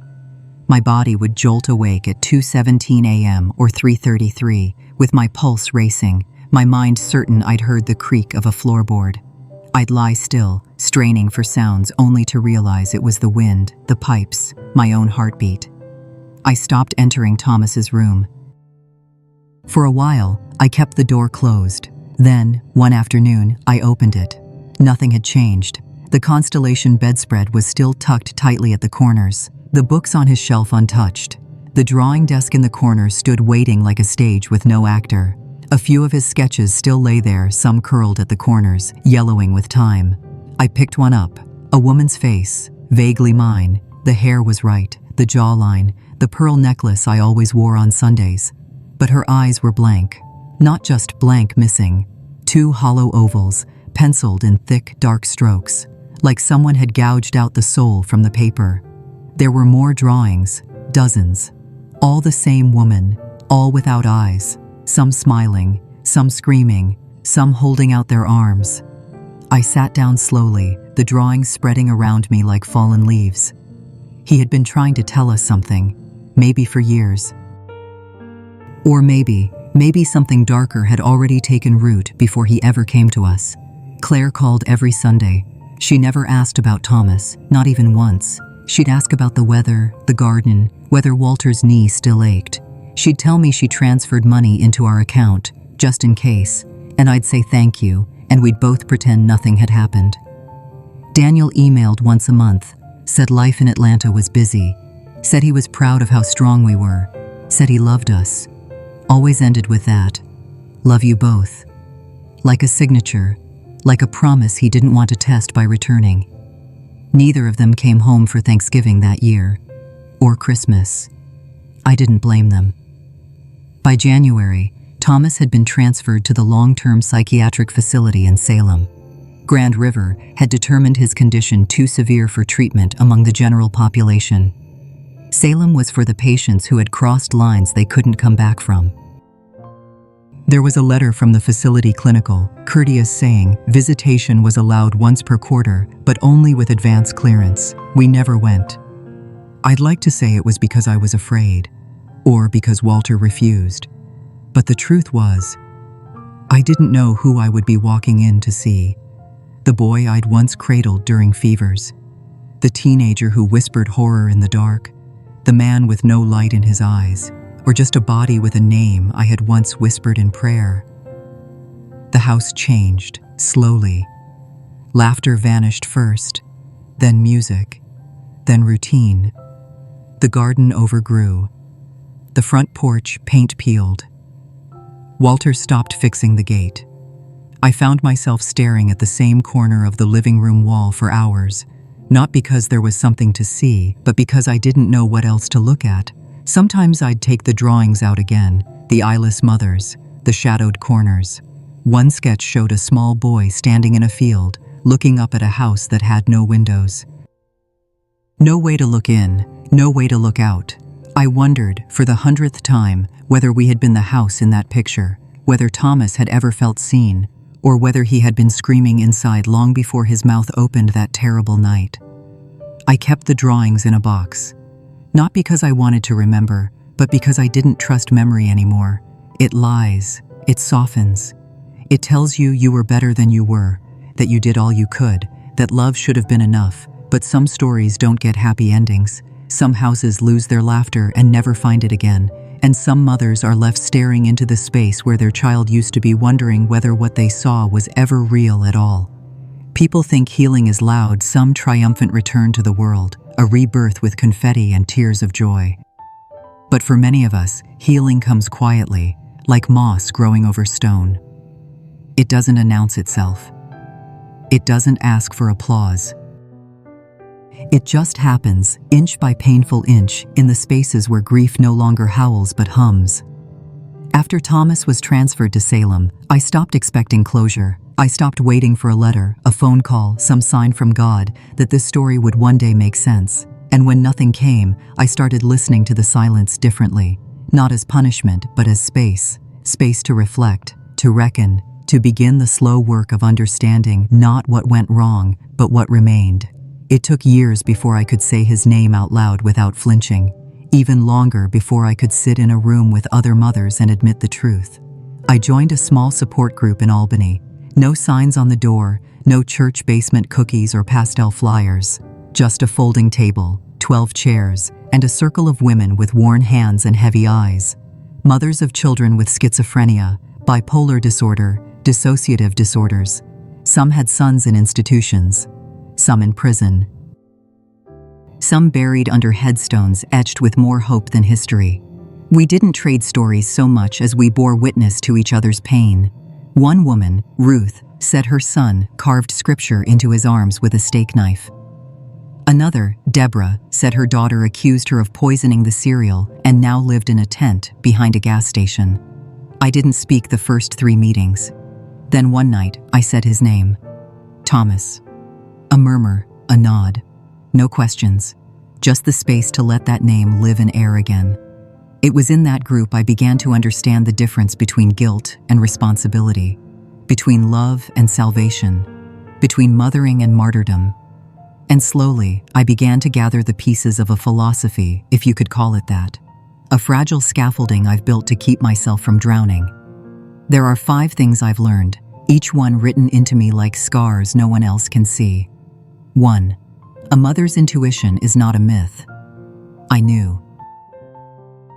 A: My body would jolt awake at 2:17 a.m. or 3:33, with my pulse racing, my mind certain I'd heard the creak of a floorboard. I'd lie still, straining for sounds only to realize it was the wind, the pipes, my own heartbeat. I stopped entering Thomas's room. For a while, I kept the door closed. Then, one afternoon, I opened it. Nothing had changed. The constellation bedspread was still tucked tightly at the corners, the books on his shelf untouched. The drawing desk in the corner stood waiting like a stage with no actor. A few of his sketches still lay there, some curled at the corners, yellowing with time. I picked one up. A woman's face, vaguely mine. The hair was right, the jawline, the pearl necklace I always wore on Sundays. But her eyes were blank. Not just blank missing. Two hollow ovals, penciled in thick, dark strokes, like someone had gouged out the soul from the paper. There were more drawings, dozens. All the same woman, all without eyes. Some smiling, some screaming, some holding out their arms. I sat down slowly, the drawings spreading around me like fallen leaves. He had been trying to tell us something, maybe for years. Or maybe something darker had already taken root before he ever came to us. Claire called every Sunday. She never asked about Thomas, not even once. She'd ask about the weather, the garden, whether Walter's knee still ached. She'd tell me she transferred money into our account, just in case, and I'd say thank you, and we'd both pretend nothing had happened. Daniel emailed once a month, said life in Atlanta was busy, said he was proud of how strong we were, said he loved us. Always ended with that. Love you both. Like a signature, like a promise he didn't want to test by returning. Neither of them came home for Thanksgiving that year, or Christmas. I didn't blame them. By January, Thomas had been transferred to the long-term psychiatric facility in Salem. Grand River had determined his condition too severe for treatment among the general population. Salem was for the patients who had crossed lines they couldn't come back from. There was a letter from the facility clinical, courteous, saying visitation was allowed once per quarter, but only with advance clearance. We never went. I'd like to say it was because I was afraid, or because Walter refused. But the truth was, I didn't know who I would be walking in to see. The boy I'd once cradled during fevers. The teenager who whispered horror in the dark. The man with no light in his eyes, or just a body with a name I had once whispered in prayer. The house changed, slowly. Laughter vanished first, then music, then routine. The garden overgrew. The front porch paint peeled. Walter stopped fixing the gate. I found myself staring at the same corner of the living room wall for hours, not because there was something to see, but because I didn't know what else to look at. Sometimes I'd take the drawings out again, the eyeless mothers, the shadowed corners. One sketch showed a small boy standing in a field, looking up at a house that had no windows. No way to look in, no way to look out. I wondered, for the 100th time, whether we had been the house in that picture, whether Thomas had ever felt seen, or whether he had been screaming inside long before his mouth opened that terrible night. I kept the drawings in a box. Not because I wanted to remember, but because I didn't trust memory anymore. It lies, it softens. It tells you you were better than you were, that you did all you could, that love should have been enough, but some stories don't get happy endings. Some houses lose their laughter and never find it again, and some mothers are left staring into the space where their child used to be, wondering whether what they saw was ever real at all. People think healing is loud, some triumphant return to the world, a rebirth with confetti and tears of joy. But for many of us, healing comes quietly, like moss growing over stone. It doesn't announce itself. It doesn't ask for applause. It just happens, inch by painful inch, in the spaces where grief no longer howls but hums. After Thomas was transferred to Salem, I stopped expecting closure. I stopped waiting for a letter, a phone call, some sign from God that this story would one day make sense. And when nothing came, I started listening to the silence differently, not as punishment, but as space. Space to reflect, to reckon, to begin the slow work of understanding not what went wrong, but what remained. It took years before I could say his name out loud without flinching, even longer before I could sit in a room with other mothers and admit the truth. I joined a small support group in Albany. No signs on the door, no church basement cookies or pastel flyers, just a folding table, 12 chairs, and a circle of women with worn hands and heavy eyes. Mothers of children with schizophrenia, bipolar disorder, dissociative disorders. Some had sons in institutions, some in prison. Some buried under headstones etched with more hope than history. We didn't trade stories so much as we bore witness to each other's pain. One woman, Ruth, said her son carved scripture into his arms with a steak knife. Another, Deborah, said her daughter accused her of poisoning the cereal and now lived in a tent behind a gas station. I didn't speak the first 3 meetings. Then one night, I said his name. Thomas. A murmur, a nod. No questions. Just the space to let that name live in air again. It was in that group I began to understand the difference between guilt and responsibility, between love and salvation, between mothering and martyrdom. And slowly, I began to gather the pieces of a philosophy, if you could call it that. A fragile scaffolding I've built to keep myself from drowning. There are 5 things I've learned, each one written into me like scars no one else can see. 1. A mother's intuition is not a myth. I knew.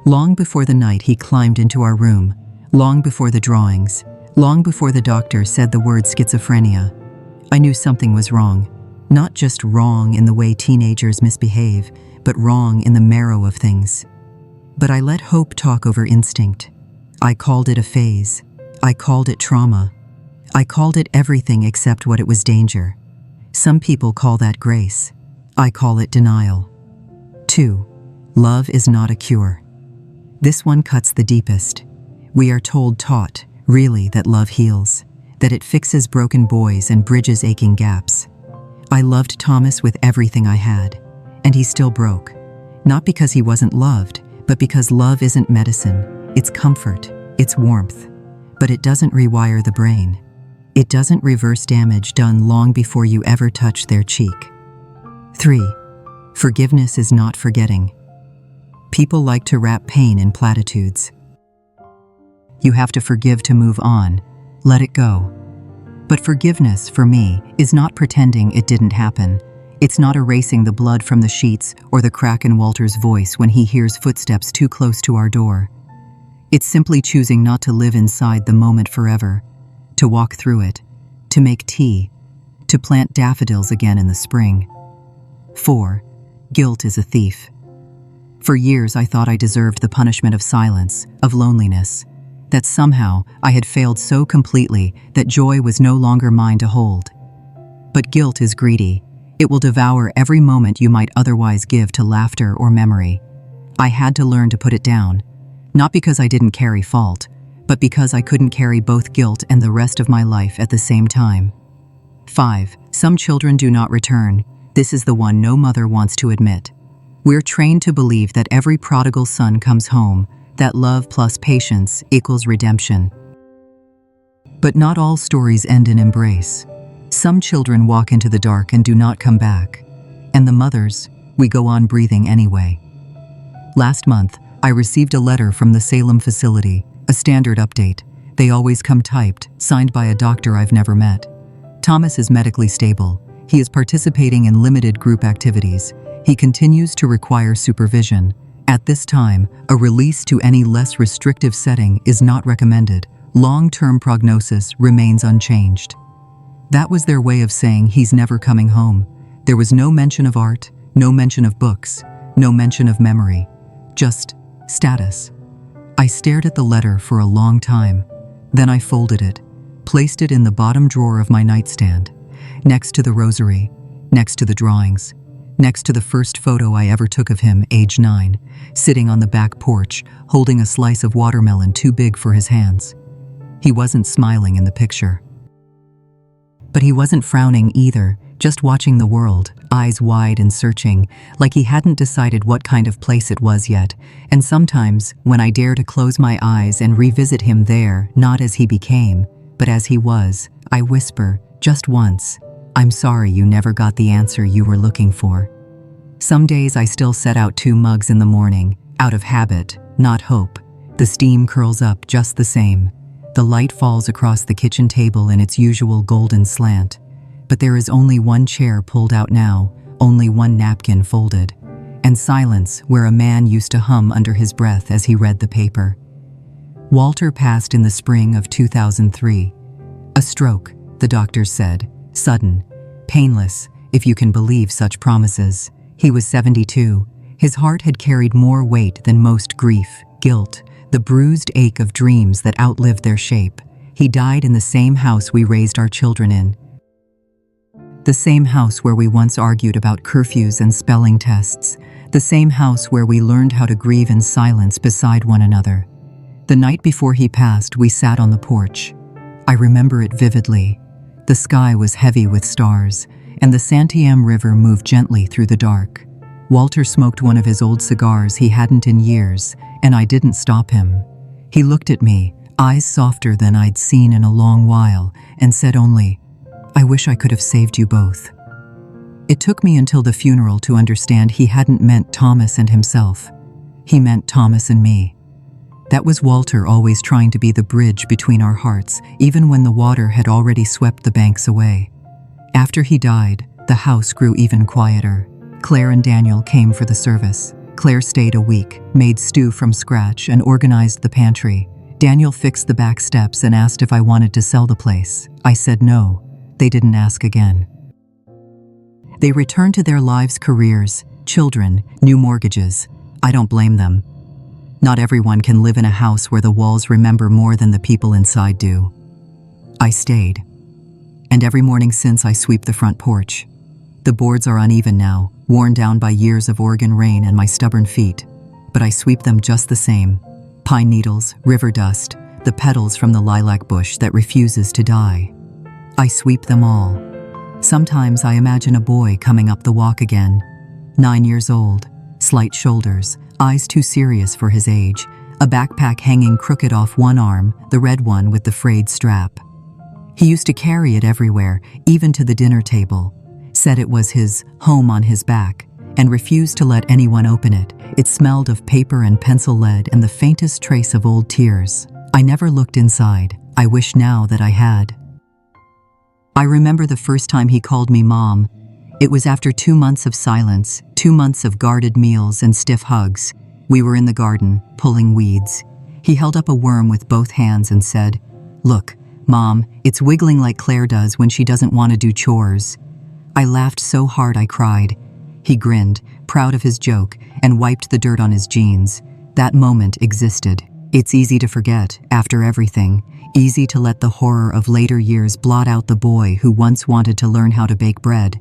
A: Long before the night he climbed into our room, long before the drawings, long before the doctor said the word schizophrenia, I knew something was wrong. Not just wrong in the way teenagers misbehave, but wrong in the marrow of things. But I let hope talk over instinct. I called it a phase. I called it trauma. I called it everything except what it was danger. Some people call that grace. I call it denial. 2. Love is not a cure. This one cuts the deepest. We are taught, really, that love heals, that it fixes broken boys and bridges aching gaps. I loved Thomas with everything I had, and he still broke. Not because he wasn't loved, but because love isn't medicine. It's comfort, it's warmth. But it doesn't rewire the brain. It doesn't reverse damage done long before you ever touch their cheek. 3. Forgiveness is not forgetting. People like to wrap pain in platitudes. You have to forgive to move on. Let it go. But forgiveness, for me, is not pretending it didn't happen. It's not erasing the blood from the sheets or the crack in Walter's voice when he hears footsteps too close to our door. It's simply choosing not to live inside the moment forever, to walk through it, to make tea, to plant daffodils again in the spring. 4. Guilt is a thief. For years I thought I deserved the punishment of silence, of loneliness, that somehow I had failed so completely that joy was no longer mine to hold. But guilt is greedy. It will devour every moment you might otherwise give to laughter or memory. I had to learn to put it down, not because I didn't carry fault, but because I couldn't carry both guilt and the rest of my life at the same time. 5. Some children do not return. This is the one no mother wants to admit. We're trained to believe that every prodigal son comes home, that love plus patience equals redemption. But not all stories end in embrace. Some children walk into the dark and do not come back. And the mothers, we go on breathing anyway. Last month, I received a letter from the Salem facility, a standard update. They always come typed, signed by a doctor I've never met. Thomas is medically stable. He is participating in limited group activities. He continues to require supervision. At this time, a release to any less restrictive setting is not recommended. Long-term prognosis remains unchanged. That was their way of saying he's never coming home. There was no mention of art, no mention of books, no mention of memory. Just status. I stared at the letter for a long time. Then I folded it, placed it in the bottom drawer of my nightstand, next to the rosary, next to the drawings, next to the first photo I ever took of him, age 9, sitting on the back porch, holding a slice of watermelon too big for his hands. He wasn't smiling in the picture. But he wasn't frowning either, just watching the world, eyes wide and searching, like he hadn't decided what kind of place it was yet. And sometimes, when I dare to close my eyes and revisit him there, not as he became, but as he was, I whisper, just once, I'm sorry you never got the answer you were looking for. Some days I still set out 2 mugs in the morning, out of habit, not hope. The steam curls up just the same. The light falls across the kitchen table in its usual golden slant. But there is only one chair pulled out now, only one napkin folded, and silence where a man used to hum under his breath as he read the paper. Walter passed in the spring of 2003. A stroke, the doctors said, sudden, painless, if you can believe such promises. He was 72. His heart had carried more weight than most grief, guilt, the bruised ache of dreams that outlived their shape. He died in the same house we raised our children in. The same house where we once argued about curfews and spelling tests. The same house where we learned how to grieve in silence beside one another. The night before he passed, we sat on the porch. I remember it vividly. The sky was heavy with stars, and the Santiam River moved gently through the dark. Walter smoked one of his old cigars he hadn't in years, and I didn't stop him. He looked at me, eyes softer than I'd seen in a long while, and said only, "I wish I could have saved you both." It took me until the funeral to understand he hadn't meant Thomas and himself. He meant Thomas and me. That was Walter always trying to be the bridge between our hearts, even when the water had already swept the banks away. After he died, the house grew even quieter. Claire and Daniel came for the service. Claire stayed a week, made stew from scratch, and organized the pantry. Daniel fixed the back steps and asked if I wanted to sell the place. I said no. They didn't ask again. They returned to their lives, careers, children, new mortgages. I don't blame them. Not everyone can live in a house where the walls remember more than the people inside do. I stayed. And every morning since, I sweep the front porch. The boards are uneven now, worn down by years of Oregon rain and my stubborn feet. But I sweep them just the same. Pine needles, river dust, the petals from the lilac bush that refuses to die. I sweep them all. Sometimes I imagine a boy coming up the walk again. 9 years old, slight shoulders, eyes too serious for his age, a backpack hanging crooked off one arm, the red one with the frayed strap. He used to carry it everywhere, even to the dinner table. Said it was his home on his back, and refused to let anyone open it. It smelled of paper and pencil lead and the faintest trace of old tears. I never looked inside. I wish now that I had. I remember the first time he called me Mom. It was after 2 months of silence, 2 months of guarded meals and stiff hugs. We were in the garden, pulling weeds. He held up a worm with both hands and said, "Look, Mom, it's wiggling like Claire does when she doesn't want to do chores." I laughed so hard I cried. He grinned, proud of his joke, and wiped the dirt on his jeans. That moment existed. It's easy to forget, after everything. Easy to let the horror of later years blot out the boy who once wanted to learn how to bake bread.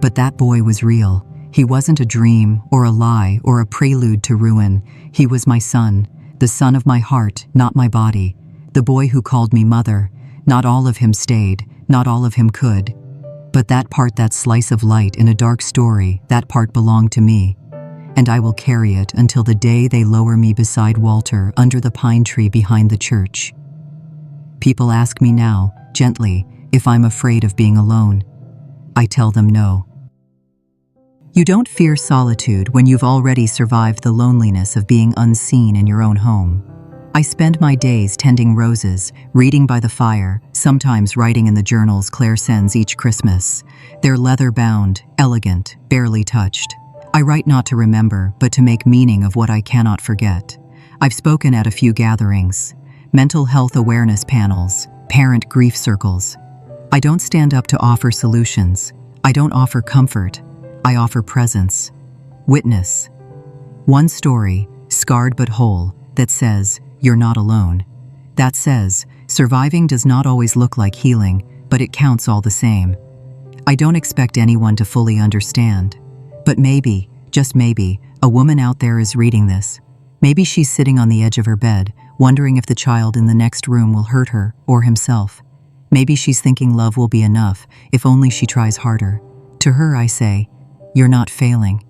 A: But that boy was real. He wasn't a dream, or a lie, or a prelude to ruin. He was my son, the son of my heart, not my body. The boy who called me mother. Not all of him stayed, not all of him could. But that part, that slice of light in a dark story, that part belonged to me. And I will carry it until the day they lower me beside Walter under the pine tree behind the church. People ask me now, gently, if I'm afraid of being alone. I tell them no. You don't fear solitude when you've already survived the loneliness of being unseen in your own home. I spend my days tending roses, reading by the fire, sometimes writing in the journals Claire sends each Christmas. They're leather-bound, elegant, barely touched. I write not to remember, but to make meaning of what I cannot forget. I've spoken at a few gatherings, mental health awareness panels, parent grief circles. I don't stand up to offer solutions. I don't offer comfort. I offer presence, witness. One story, scarred but whole, that says, "You're not alone." That says, surviving does not always look like healing, but it counts all the same. I don't expect anyone to fully understand. But maybe, just maybe, a woman out there is reading this. Maybe she's sitting on the edge of her bed, wondering if the child in the next room will hurt her or himself. Maybe she's thinking love will be enough if only she tries harder. To her I say, you're not failing.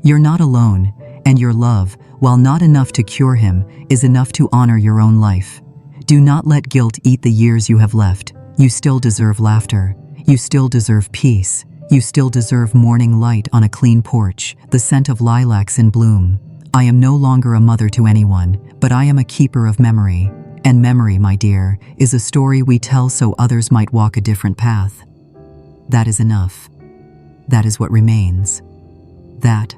A: You're not alone, and your love, while not enough to cure him, is enough to honor your own life. Do not let guilt eat the years you have left. You still deserve laughter. You still deserve peace. You still deserve morning light on a clean porch, the scent of lilacs in bloom. I am no longer a mother to anyone, but I am a keeper of memory. And memory, my dear, is a story we tell so others might walk a different path. That is enough. That is what remains. That,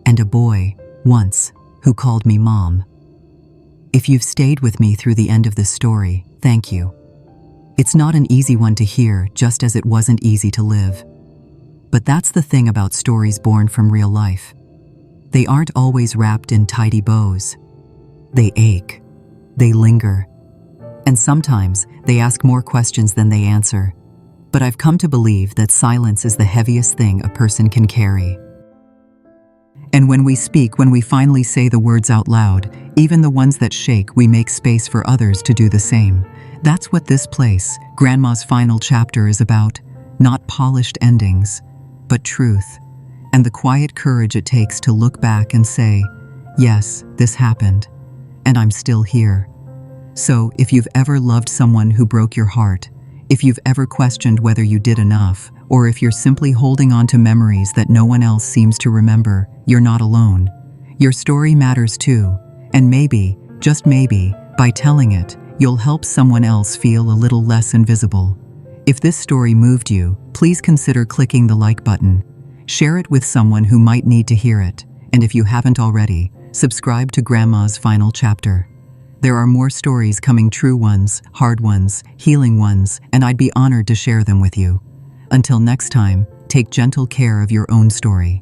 A: and a boy, once, who called me Mom. If you've stayed with me through the end of this story, thank you. It's not an easy one to hear, just as it wasn't easy to live. But that's the thing about stories born from real life. They aren't always wrapped in tidy bows. They ache. They linger. And sometimes they ask more questions than they answer. But I've come to believe that silence is the heaviest thing a person can carry. And when we speak, when we finally say the words out loud, even the ones that shake, we make space for others to do the same. That's what this place, Grandma's Final Chapter, is about. Not polished endings, but truth. And the quiet courage it takes to look back and say, yes, this happened, and I'm still here. So, if you've ever loved someone who broke your heart, if you've ever questioned whether you did enough, or if you're simply holding on to memories that no one else seems to remember, you're not alone. Your story matters too, and maybe, just maybe, by telling it, you'll help someone else feel a little less invisible. If this story moved you, please consider clicking the like button. Share it with someone who might need to hear it, and if you haven't already, subscribe to Grandma's Final Chapter. There are more stories coming, true ones, hard ones, healing ones, and I'd be honored to share them with you. Until next time, take gentle care of your own story.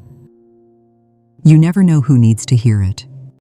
A: You never know who needs to hear it.